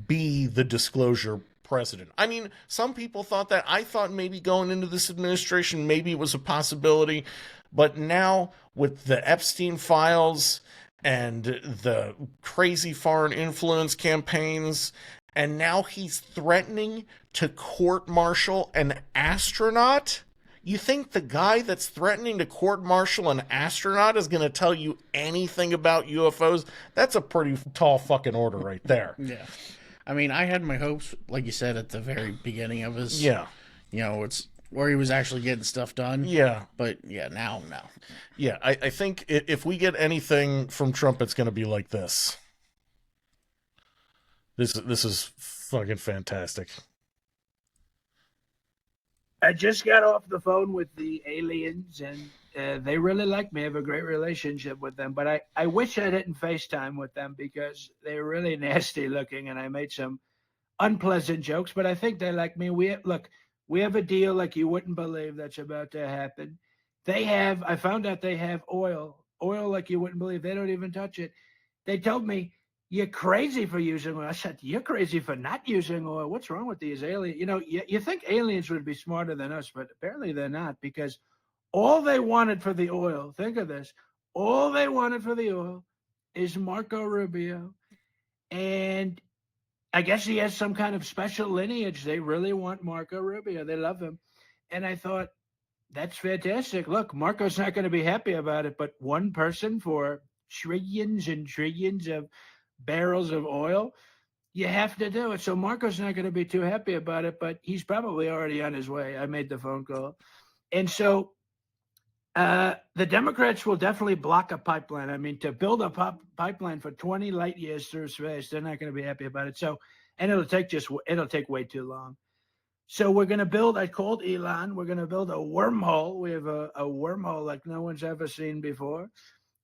be the disclosure president. I mean, some people thought that. I thought maybe going into this administration, maybe it was a possibility, but now with the Epstein files and the crazy foreign influence campaigns, and now he's threatening to court-martial an astronaut? You think the guy that's threatening to court-martial an astronaut is going to tell you anything about UFOs? That's a pretty tall fucking order right there. Yeah. I mean, I had my hopes, like you said, at the very beginning of his... Yeah. It's where he was actually getting stuff done. Yeah. But, now, no. Yeah, I think if we get anything from Trump, it's going to be like this. This is fucking fantastic. I just got off the phone with the aliens, and they really like me. I have a great relationship with them. But I wish I didn't FaceTime with them because they're really nasty looking, and I made some unpleasant jokes. But I think they like me. We have a deal like you wouldn't believe that's about to happen. I found out they have oil like you wouldn't believe. They don't even touch it. They told me, you're crazy for using oil. I said, you're crazy for not using oil. What's wrong with these aliens? You think aliens would be smarter than us, but apparently they're not, because all they wanted for the oil, think of this, all they wanted for the oil is Marco Rubio. And I guess he has some kind of special lineage. They really want Marco Rubio. They love him. And I thought, That's fantastic. Look, Marco's not going to be happy about it, but one person for trillions and trillions of barrels of oil, you have to do it. So Marco's not going to be too happy about it, but he's probably already on his way. I made the phone call. And so the Democrats will definitely block a pipeline. I mean, to build a pipeline for 20 light years through space, they're not going to be happy about it. So, and it'll take way too long. So we're going to build, I called Elon, we're going to build a wormhole. We have a wormhole like no one's ever seen before.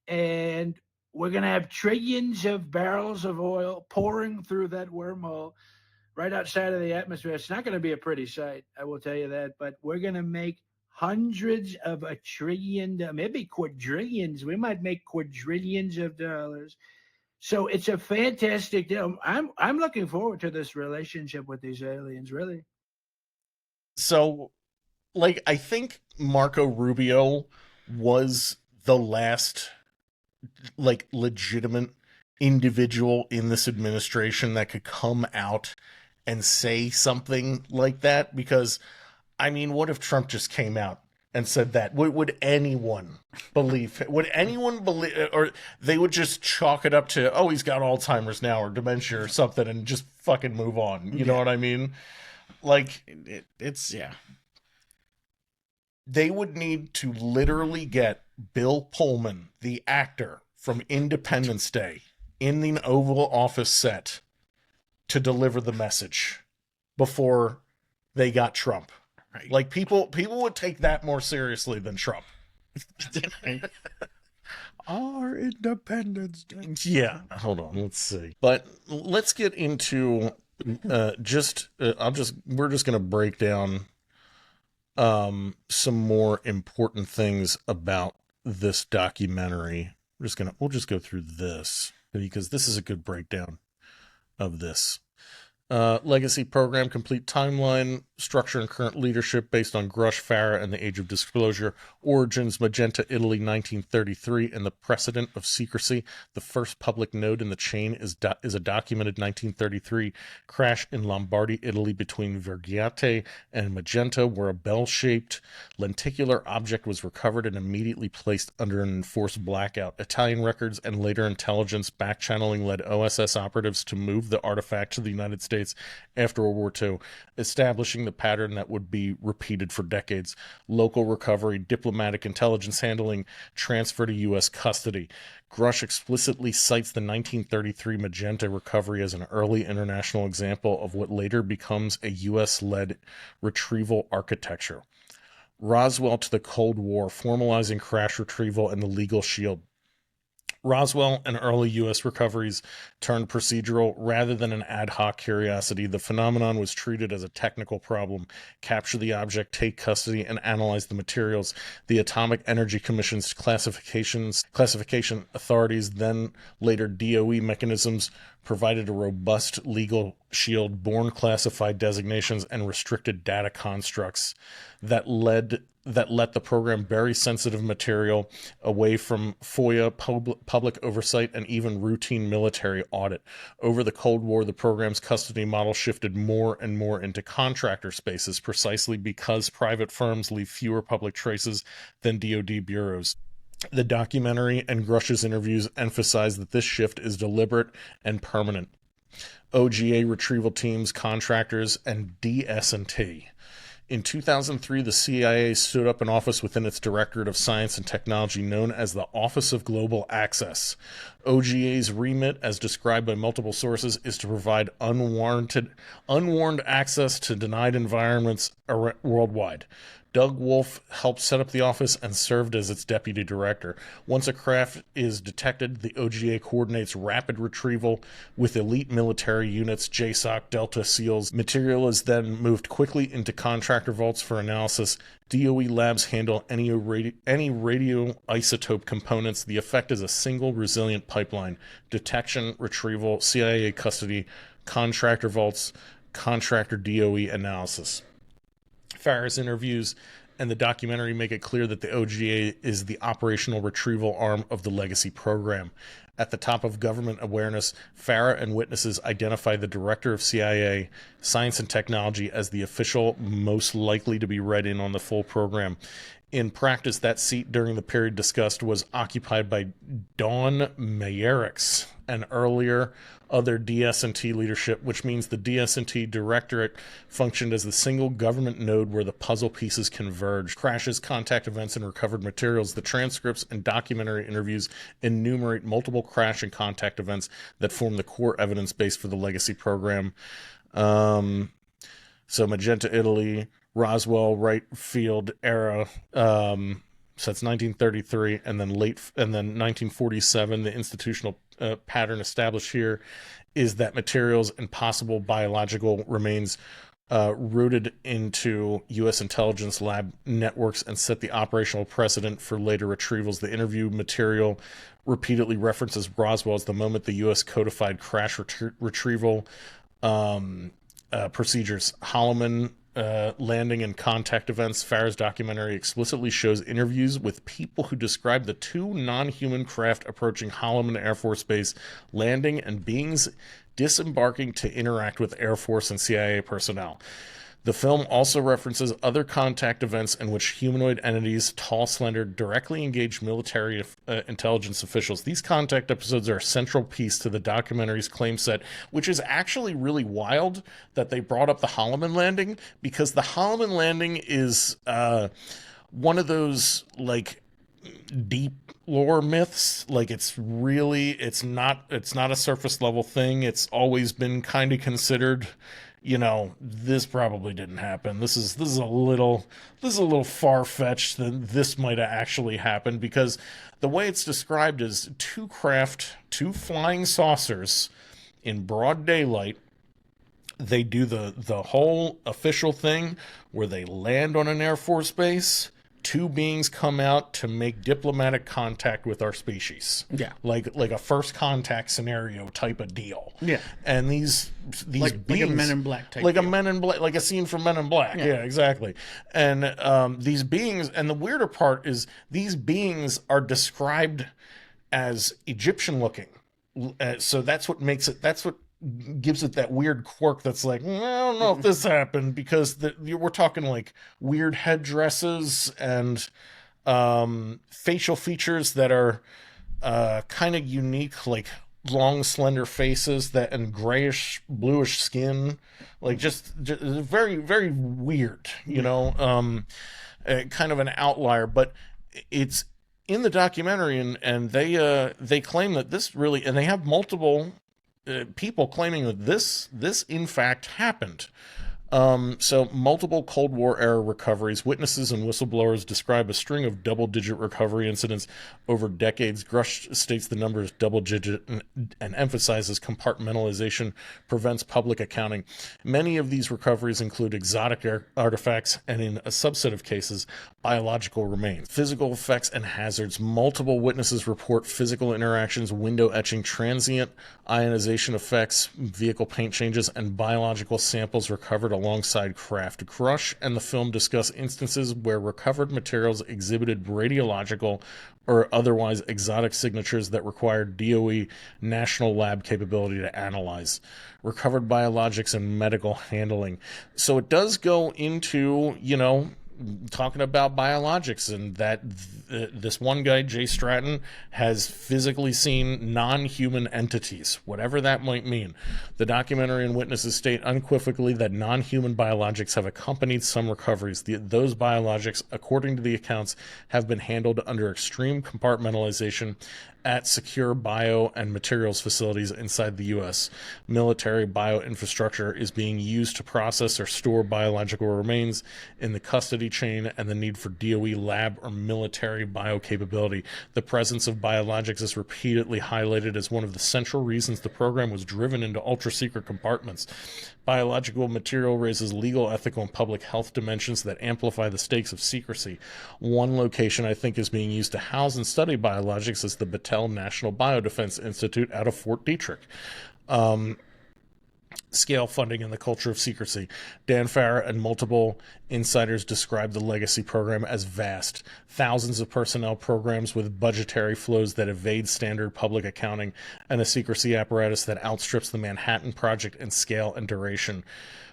And we're going to have trillions of barrels of oil pouring through that wormhole right outside of the atmosphere. It's not going to be a pretty sight, I will tell you that, but we're going to make hundreds of a trillion, maybe quadrillions. We might make quadrillions of dollars. So it's a fantastic deal. I'm looking forward to this relationship with these aliens, really. So, like, I think Marco Rubio was the last, like, legitimate individual in this administration that could come out and say something like that. Because, I mean, what if Trump just came out and said that? Would anyone believe it? Would anyone believe, or they would just chalk it up to, oh, he's got Alzheimer's now or dementia or something and just fucking move on. You know what I mean? Like, it's yeah. They would need to literally get Bill Pullman, the actor from Independence Day, in the Oval Office set to deliver the message before they got Trump. Right. Like, people would take that more seriously than Trump. Our Independence Day. Yeah, hold on, let's see. But let's get into we're just gonna break down some more important things about this documentary. We'll just go through this because this is a good breakdown of this. Legacy program, complete timeline, structure and current leadership based on Grush, Farah, and the Age of Disclosure. Origins, Magenta, Italy, 1933, and the precedent of secrecy. The first public node in the chain is a documented 1933 crash in Lombardy, Italy, between Vergiate and Magenta, where a bell-shaped lenticular object was recovered and immediately placed under an enforced blackout. Italian records and later intelligence back-channeling led OSS operatives to move the artifact to the United States after World War II, establishing the pattern that would be repeated for decades. Local recovery, diplomatic intelligence handling, transfer to U.S. custody. Grush explicitly cites the 1933 Magenta recovery as an early international example of what later becomes a U.S.-led retrieval architecture. Roswell to the Cold War, formalizing crash retrieval and the legal shield. Roswell and early U.S. recoveries turned procedural rather than an ad hoc curiosity. The phenomenon was treated as a technical problem. Capture the object, take custody, and analyze the materials. The Atomic Energy Commission's classification authorities, then later DOE mechanisms, provided a robust legal shield, born classified designations, and restricted data constructs that let the program bury sensitive material away from FOIA, public oversight, and even routine military audit. Over the Cold War, the program's custody model shifted more and more into contractor spaces, precisely because private firms leave fewer public traces than DoD bureaus. The documentary and Grush's interviews emphasize that this shift is deliberate and permanent. OGA retrieval teams, contractors, and DS&T. In 2003, the CIA stood up an office within its Directorate of Science and Technology known as the Office of Global Access. OGA's remit, as described by multiple sources, is to provide unwarned access to denied environments worldwide. Doug Wolf helped set up the office and served as its deputy director. Once a craft is detected, the OGA coordinates rapid retrieval with elite military units, JSOC, Delta SEALs. Material is then moved quickly into contractor vaults for analysis. DOE labs handle any radioisotope components. The effect is a single resilient pipeline. Detection, retrieval, CIA custody, contractor vaults, contractor DOE analysis. Farah's interviews and the documentary make it clear that the OGA is the operational retrieval arm of the legacy program. At the top of government awareness, Farah and witnesses identify the director of CIA Science and Technology as the official most likely to be read in on the full program. In practice, that seat during the period discussed was occupied by Dawn Mayerix, and earlier other DS&T leadership, which means the DS&T Directorate functioned as the single government node where the puzzle pieces converge. Crashes, contact events, and recovered materials. The transcripts and documentary interviews enumerate multiple crash and contact events that form the core evidence base for the legacy program. So Magenta, Italy, Roswell, Wright Field era, so it's 1933, and then 1947. The institutional pattern established here is that materials and possible biological remains rooted into U.S. intelligence lab networks and set the operational precedent for later retrievals. The interview material repeatedly references Roswell as the moment the U.S. codified crash retrieval procedures. Holloman landing and contact events. Farah's documentary explicitly shows interviews with people who describe the two non-human craft approaching Holloman Air Force Base, landing, and beings disembarking to interact with Air Force and CIA personnel. The film also references other contact events in which humanoid entities, tall, slender, directly engaged military intelligence officials. These contact episodes are a central piece to the documentary's claim set, which is actually really wild that they brought up the Holloman landing, because the Holloman landing is one of those, like, deep lore myths. Like, it's not a surface level thing. It's always been kind of considered, you know, this probably didn't happen. This is a little far-fetched that this might have actually happened, because the way it's described is two flying saucers in broad daylight. They do the whole official thing where they land on an Air Force base. Two beings come out to make diplomatic contact with our species. Yeah. Like a first contact scenario type of deal. Yeah. And these like beings, like a Men in Black type like deal. a Men in Black, like a scene from Men in Black. Yeah, exactly. And these beings, and the weirder part is these beings are described as Egyptian looking. So that's what gives it that weird quirk that's like, I don't know if this happened, because we're talking like weird headdresses and facial features that are kind of unique, like long, slender faces and grayish, bluish skin, like just very, very weird, you know, kind of an outlier. But it's in the documentary, and they claim that this really, and they have multiple people claiming that this in fact happened. So multiple Cold War era recoveries. Witnesses and whistleblowers describe a string of double-digit recovery incidents over decades. Grush states the number is double-digit and emphasizes compartmentalization prevents public accounting. Many of these recoveries include exotic artifacts, and in a subset of cases, biological remains. Physical effects and hazards. Multiple witnesses report physical interactions, window etching, transient ionization effects, vehicle paint changes, and biological samples recovered alongside craft. Grush and the film discuss instances where recovered materials exhibited radiological or otherwise exotic signatures that required DOE national lab capability to analyze. Recovered biologics and medical handling. So it does go into, you know, talking about biologics, and that this one guy, Jay Stratton, has physically seen non-human entities, whatever that might mean. The documentary and witnesses state unequivocally that non-human biologics have accompanied some recoveries. Those biologics, according to the accounts, have been handled under extreme compartmentalization at secure bio and materials facilities inside the U.S. Military bio infrastructure is being used to process or store biological remains in the custody chain, and the need for DOE lab or military bio capability. The presence of biologics is repeatedly highlighted as one of the central reasons the program was driven into ultra-secret compartments. Biological material raises legal, ethical, and public health dimensions that amplify the stakes of secrecy. One location I think is being used to house and study biologics is the Battelle National Biodefense Institute out of Fort Detrick. Scale, funding, and the culture of secrecy. Dan Farr and multiple insiders described the legacy program as vast. Thousands of personnel, programs with budgetary flows that evade standard public accounting, and a secrecy apparatus that outstrips the Manhattan Project in scale and duration.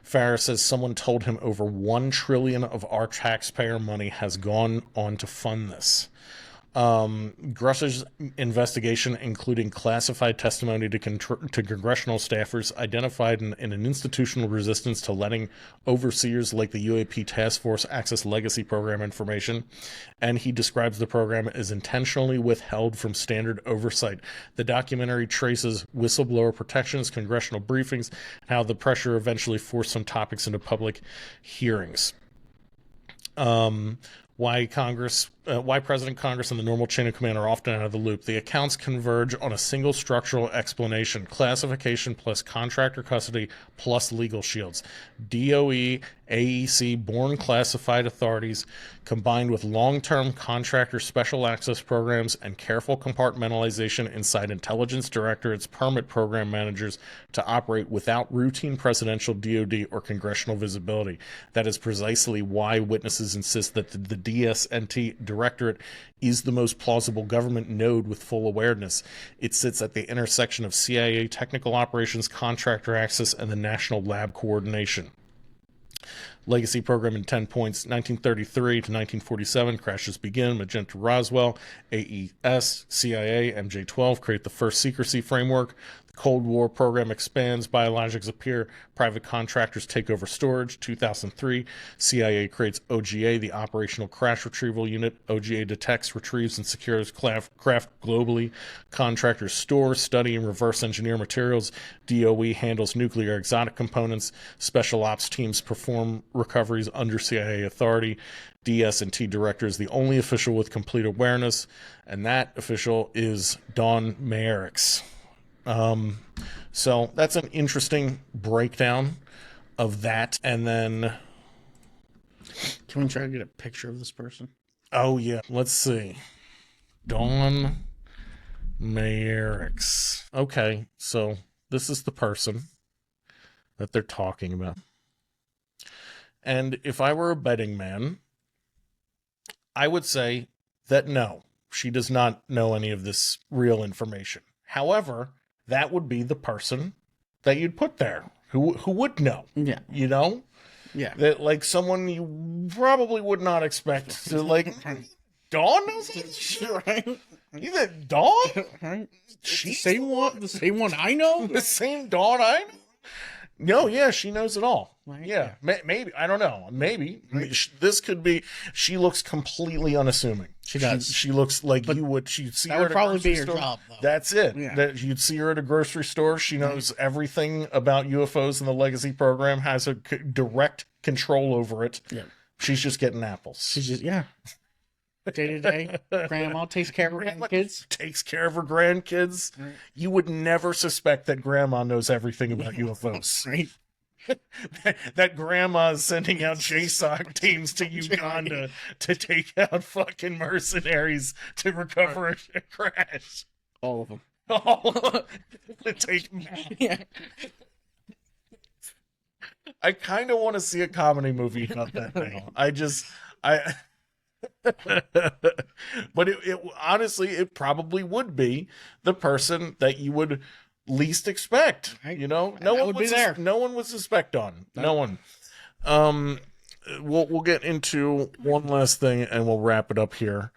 Farr says someone told him over $1 trillion of our taxpayer money has gone on to fund this. Grush's investigation, including classified testimony to congressional staffers, identified an institutional resistance to letting overseers like the UAP task force access legacy program information, and he describes the program as intentionally withheld from standard oversight. The documentary traces whistleblower protections, congressional briefings, and how the pressure eventually forced some topics into public hearings. Why President, Congress, and the normal chain of command are often out of the loop. The accounts converge on a single structural explanation: classification plus contractor custody plus legal shields. DOE, AEC, born classified authorities, combined with long-term contractor special access programs and careful compartmentalization inside intelligence directorates, permit program managers to operate without routine presidential DOD or congressional visibility. That is precisely why witnesses insist that the DSNT directorate is the most plausible government node with full awareness. It sits at the intersection of CIA technical operations, contractor access, and the national lab coordination. Legacy program in 10 points: 1933 to 1947, crashes begin. Magenta Roswell, AES, CIA, MJ-12 create the first secrecy framework. The Cold War program expands. Biologics appear. Private contractors take over storage. 2003, CIA creates OGA, the Operational Crash Retrieval Unit. OGA detects, retrieves, and secures craft globally. Contractors store, study, and reverse engineer materials. DOE handles nuclear exotic components. Special ops teams perform recoveries under CIA authority. DS&T director is the only official with complete awareness, and that official is Don Mayerix. So that's an interesting breakdown of that. And then, Can we try to get a picture of this person? oh yeah, let's see. Don Mayerix. Okay, so this is the person that they're talking about. And if I were a betting man, I would say that no, she does not know any of this real information. However, that would be the person that you'd put there who would know. Yeah. You know? Yeah. That, like, someone you probably would not expect to, like, Dawn knows this? Right? You said Dawn? Right? She's The same one I know? the same Dawn I know? No, yeah, she knows it all. Right. Yeah, maybe. I don't know. Maybe. This could be. She looks completely unassuming. She does. She looks like But you would. She'd see that her would at a probably grocery be her store. job, though. That's it. Yeah. That you'd see her at a grocery store. She knows everything about UFOs and the legacy program. Has a direct control over it. Yeah. She's just getting apples. She's just, yeah. Day to day. Grandma takes care of her kids. Takes care of her grandkids. Right. You would never suspect that grandma knows everything about UFOs. Right. that grandma is sending out JSOC teams to Uganda to take out fucking mercenaries to recover a crash. All of them. Oh, Yeah. I kind of want to see a comedy movie about that now. But it honestly, it probably would be the person that you would least expect. You know, no one would be there. No one would suspect on. No one. We'll get into one last thing and we'll wrap it up here.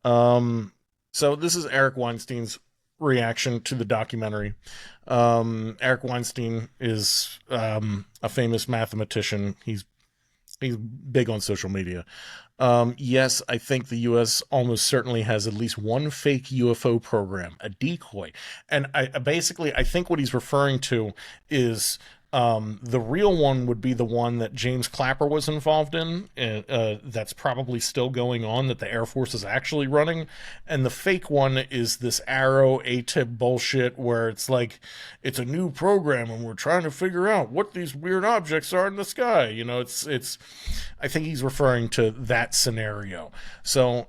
So this is Eric Weinstein's reaction to the documentary. Eric Weinstein is a famous mathematician. He's big on social media. Yes, I think the U.S. almost certainly has at least one fake UFO program, a decoy. And I think what he's referring to is the real one would be the one that James Clapper was involved in. That's probably still going on, that the Air Force is actually running. And the fake one is this Arrow ATIP bullshit where it's like, it's a new program and we're trying to figure out what these weird objects are in the sky. You know, it's I think he's referring to that scenario. So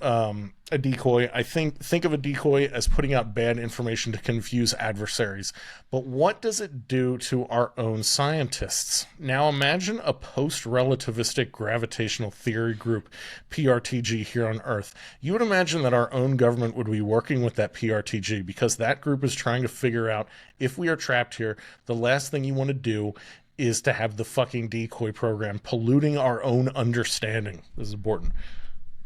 a decoy. I think of a decoy as putting out bad information to confuse adversaries. But what does it do to our own scientists? Now imagine a post-relativistic gravitational theory group, PRTG, here on Earth. You would imagine that our own government would be working with that PRTG because that group is trying to figure out if we are trapped here, the last thing you want to do is to have the fucking decoy program polluting our own understanding. This is important.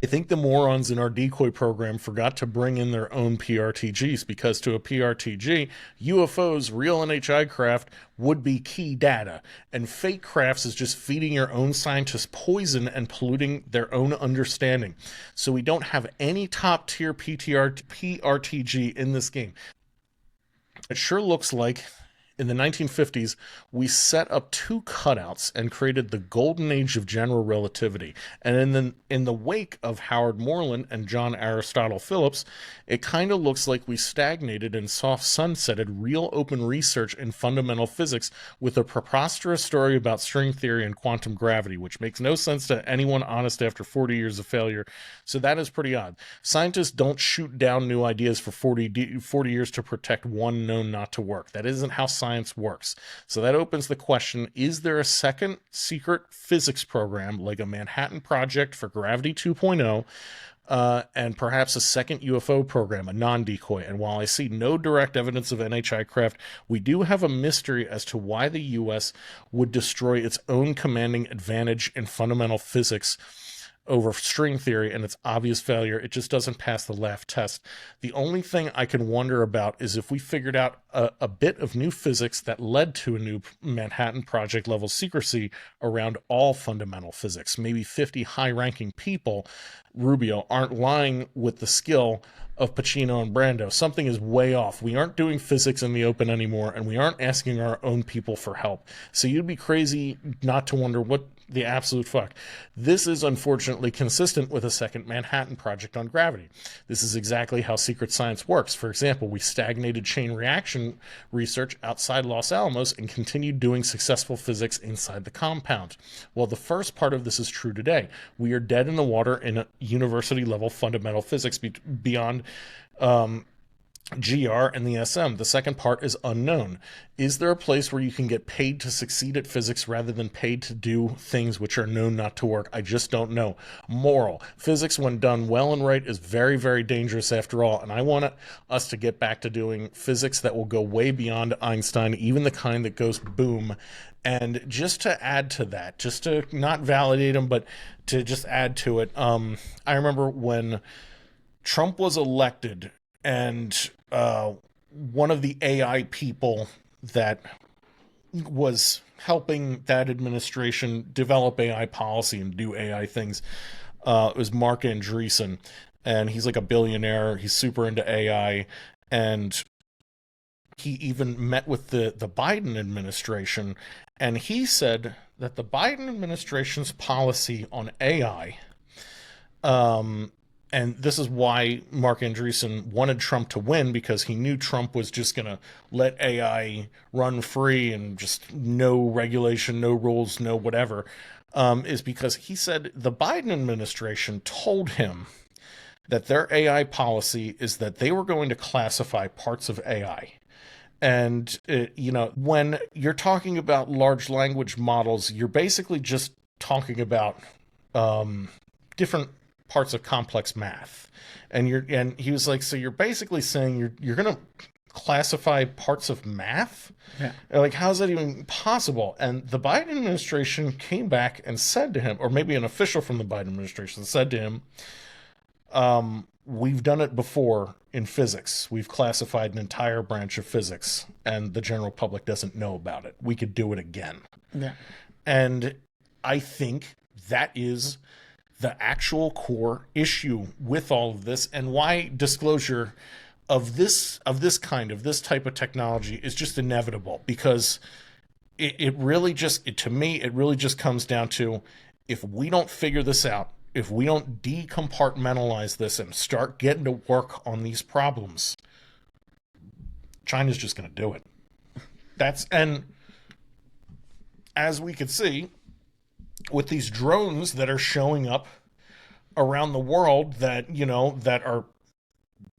I think the morons in our decoy program forgot to bring in their own PRTGs because to a PRTG, UFOs, real NHI craft, would be key data, and fake crafts is just feeding your own scientists poison and polluting their own understanding. So we don't have any top-tier PRTG in this game. It sure looks like in the 1950s, we set up two cutouts and created the golden age of general relativity. And in the wake of Howard Moreland and John Aristotle Phillips, it kind of looks like we stagnated and soft sunsetted real open research in fundamental physics with a preposterous story about string theory and quantum gravity, which makes no sense to anyone honest after 40 years of failure. So that is pretty odd. Scientists don't shoot down new ideas for 40 years to protect one known not to work. That isn't how science works. So that opens the question, is there a second secret physics program like a Manhattan Project for Gravity 2.0 and perhaps a second UFO program, a non-decoy? And while I see no direct evidence of NHI craft, we do have a mystery as to why the US would destroy its own commanding advantage in fundamental physics over string theory and its obvious failure. It just doesn't pass the laugh test. The only thing I can wonder about is if we figured out a bit of new physics that led to a new Manhattan Project level secrecy around all fundamental physics. Maybe 50 high-ranking people, Rubio, aren't lying with the skill of Pacino and Brando. Something is way off. We aren't doing physics in the open anymore, and we aren't asking our own people for help. So you'd be crazy not to wonder what the absolute fuck. This is unfortunately consistent with a second Manhattan Project on gravity. This is exactly how secret science works. For example, we stagnated chain reaction research outside Los Alamos and continued doing successful physics inside the compound. Well, the first part of this is true today. We are dead in the water in a university level fundamental physics beyond GR and the SM. The second part is unknown. Is there a place where you can get paid to succeed at physics rather than paid to do things which are known not to work? I just don't know. Moral. Physics, when done well and right, is very, very dangerous after all, and I want us to get back to doing physics that will go way beyond Einstein, even the kind that goes boom. And just to add to that, just to not validate him, but to just add to it, I remember when Trump was elected, and one of the AI people that was helping that administration develop AI policy and do AI things was Mark Andreessen. And he's like a billionaire. He's super into AI. And he even met with the Biden administration. And he said that the Biden administration's policy on AI, and this is why Mark Andreessen wanted Trump to win, because he knew Trump was just going to let AI run free and just no regulation, no rules, no whatever, is because he said the Biden administration told him that their AI policy is that they were going to classify parts of AI. And, when you're talking about large language models, you're basically just talking about different parts of complex math. And he was like, so you're basically saying you're going to classify parts of math? Yeah. Like, how's that even possible? And the Biden administration came back and said to him, or maybe an official from the Biden administration said to him, we've done it before in physics. We've classified an entire branch of physics, and the general public doesn't know about it. We could do it again. Yeah. And I think that is the actual core issue with all of this, and why disclosure of this type of technology is just inevitable, because it really just comes down to, if we don't figure this out, if we don't decompartmentalize this and start getting to work on these problems, China's just going to do it. And as we could see with these drones that are showing up around the world that, that are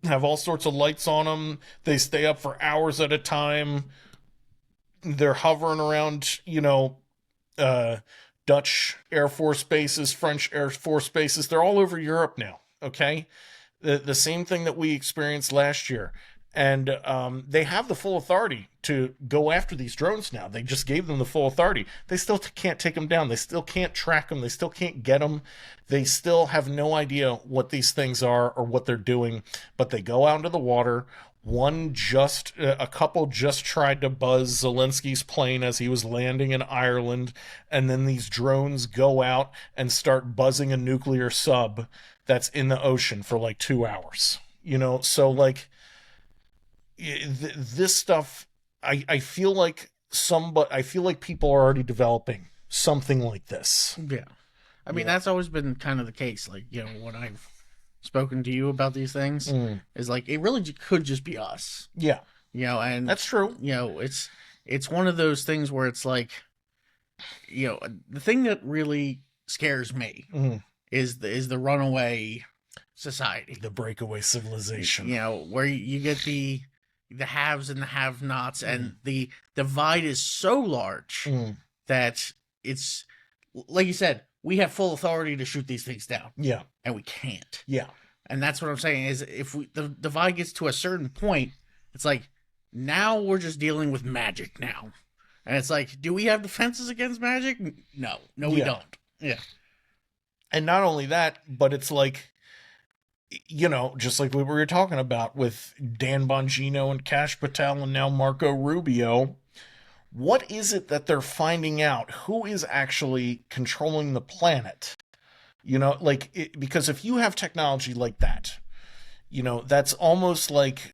have all sorts of lights on them. They stay up for hours at a time. They're hovering around, Dutch Air Force bases, French Air Force bases. They're all over Europe now. Okay. The same thing that we experienced last year. And they have the full authority to go after these drones now. They just gave them the full authority. They still can't take them down. They still can't track them. They still can't get them. They still have no idea what these things are or what they're doing. But they go out into the water. A couple just tried to buzz Zelensky's plane as he was landing in Ireland. And then these drones go out and start buzzing a nuclear sub that's in the ocean for like 2 hours. So like, this stuff, I feel like people are already developing something like this. Yeah. I mean, that's always been kind of the case. Like, when I've spoken to you about these things, is like, it really could just be us. Yeah. And that's true. It's one of those things where it's like, the thing that really scares me is the runaway society, the breakaway civilization. Where you get the haves and the have-nots, and the divide is so large that it's, like you said, we have full authority to shoot these things down. Yeah. And we can't. Yeah. And that's what I'm saying is, if the divide gets to a certain point, it's like, now we're just dealing with magic now. And it's like, do we have defenses against magic? No, we don't. Yeah. And not only that, but it's like, just like we were talking about with Dan Bongino and Kash Patel and now Marco Rubio, what is it that they're finding out? Who is actually controlling the planet? Because if you have technology like that, that's almost like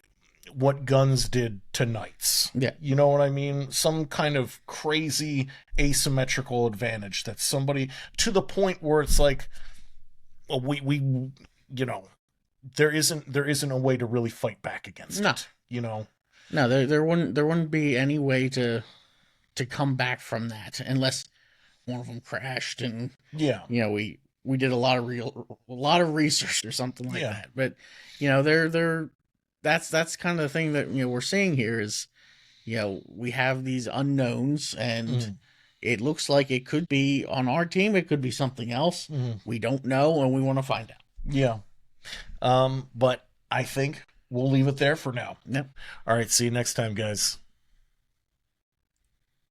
what guns did to knights. Yeah. You know what I mean? Some kind of crazy asymmetrical advantage that somebody, to the point where it's like, there isn't a way to really fight back against it. No, there wouldn't be any way to come back from that unless one of them crashed and we did a lot of research or something like that. But that's kind of the thing that we're seeing here is we have these unknowns, and it looks like it could be on our team, it could be something else. We don't know, and we want to find out. Yeah. But I think we'll leave it there for now. Yep. All right, see you next time, guys.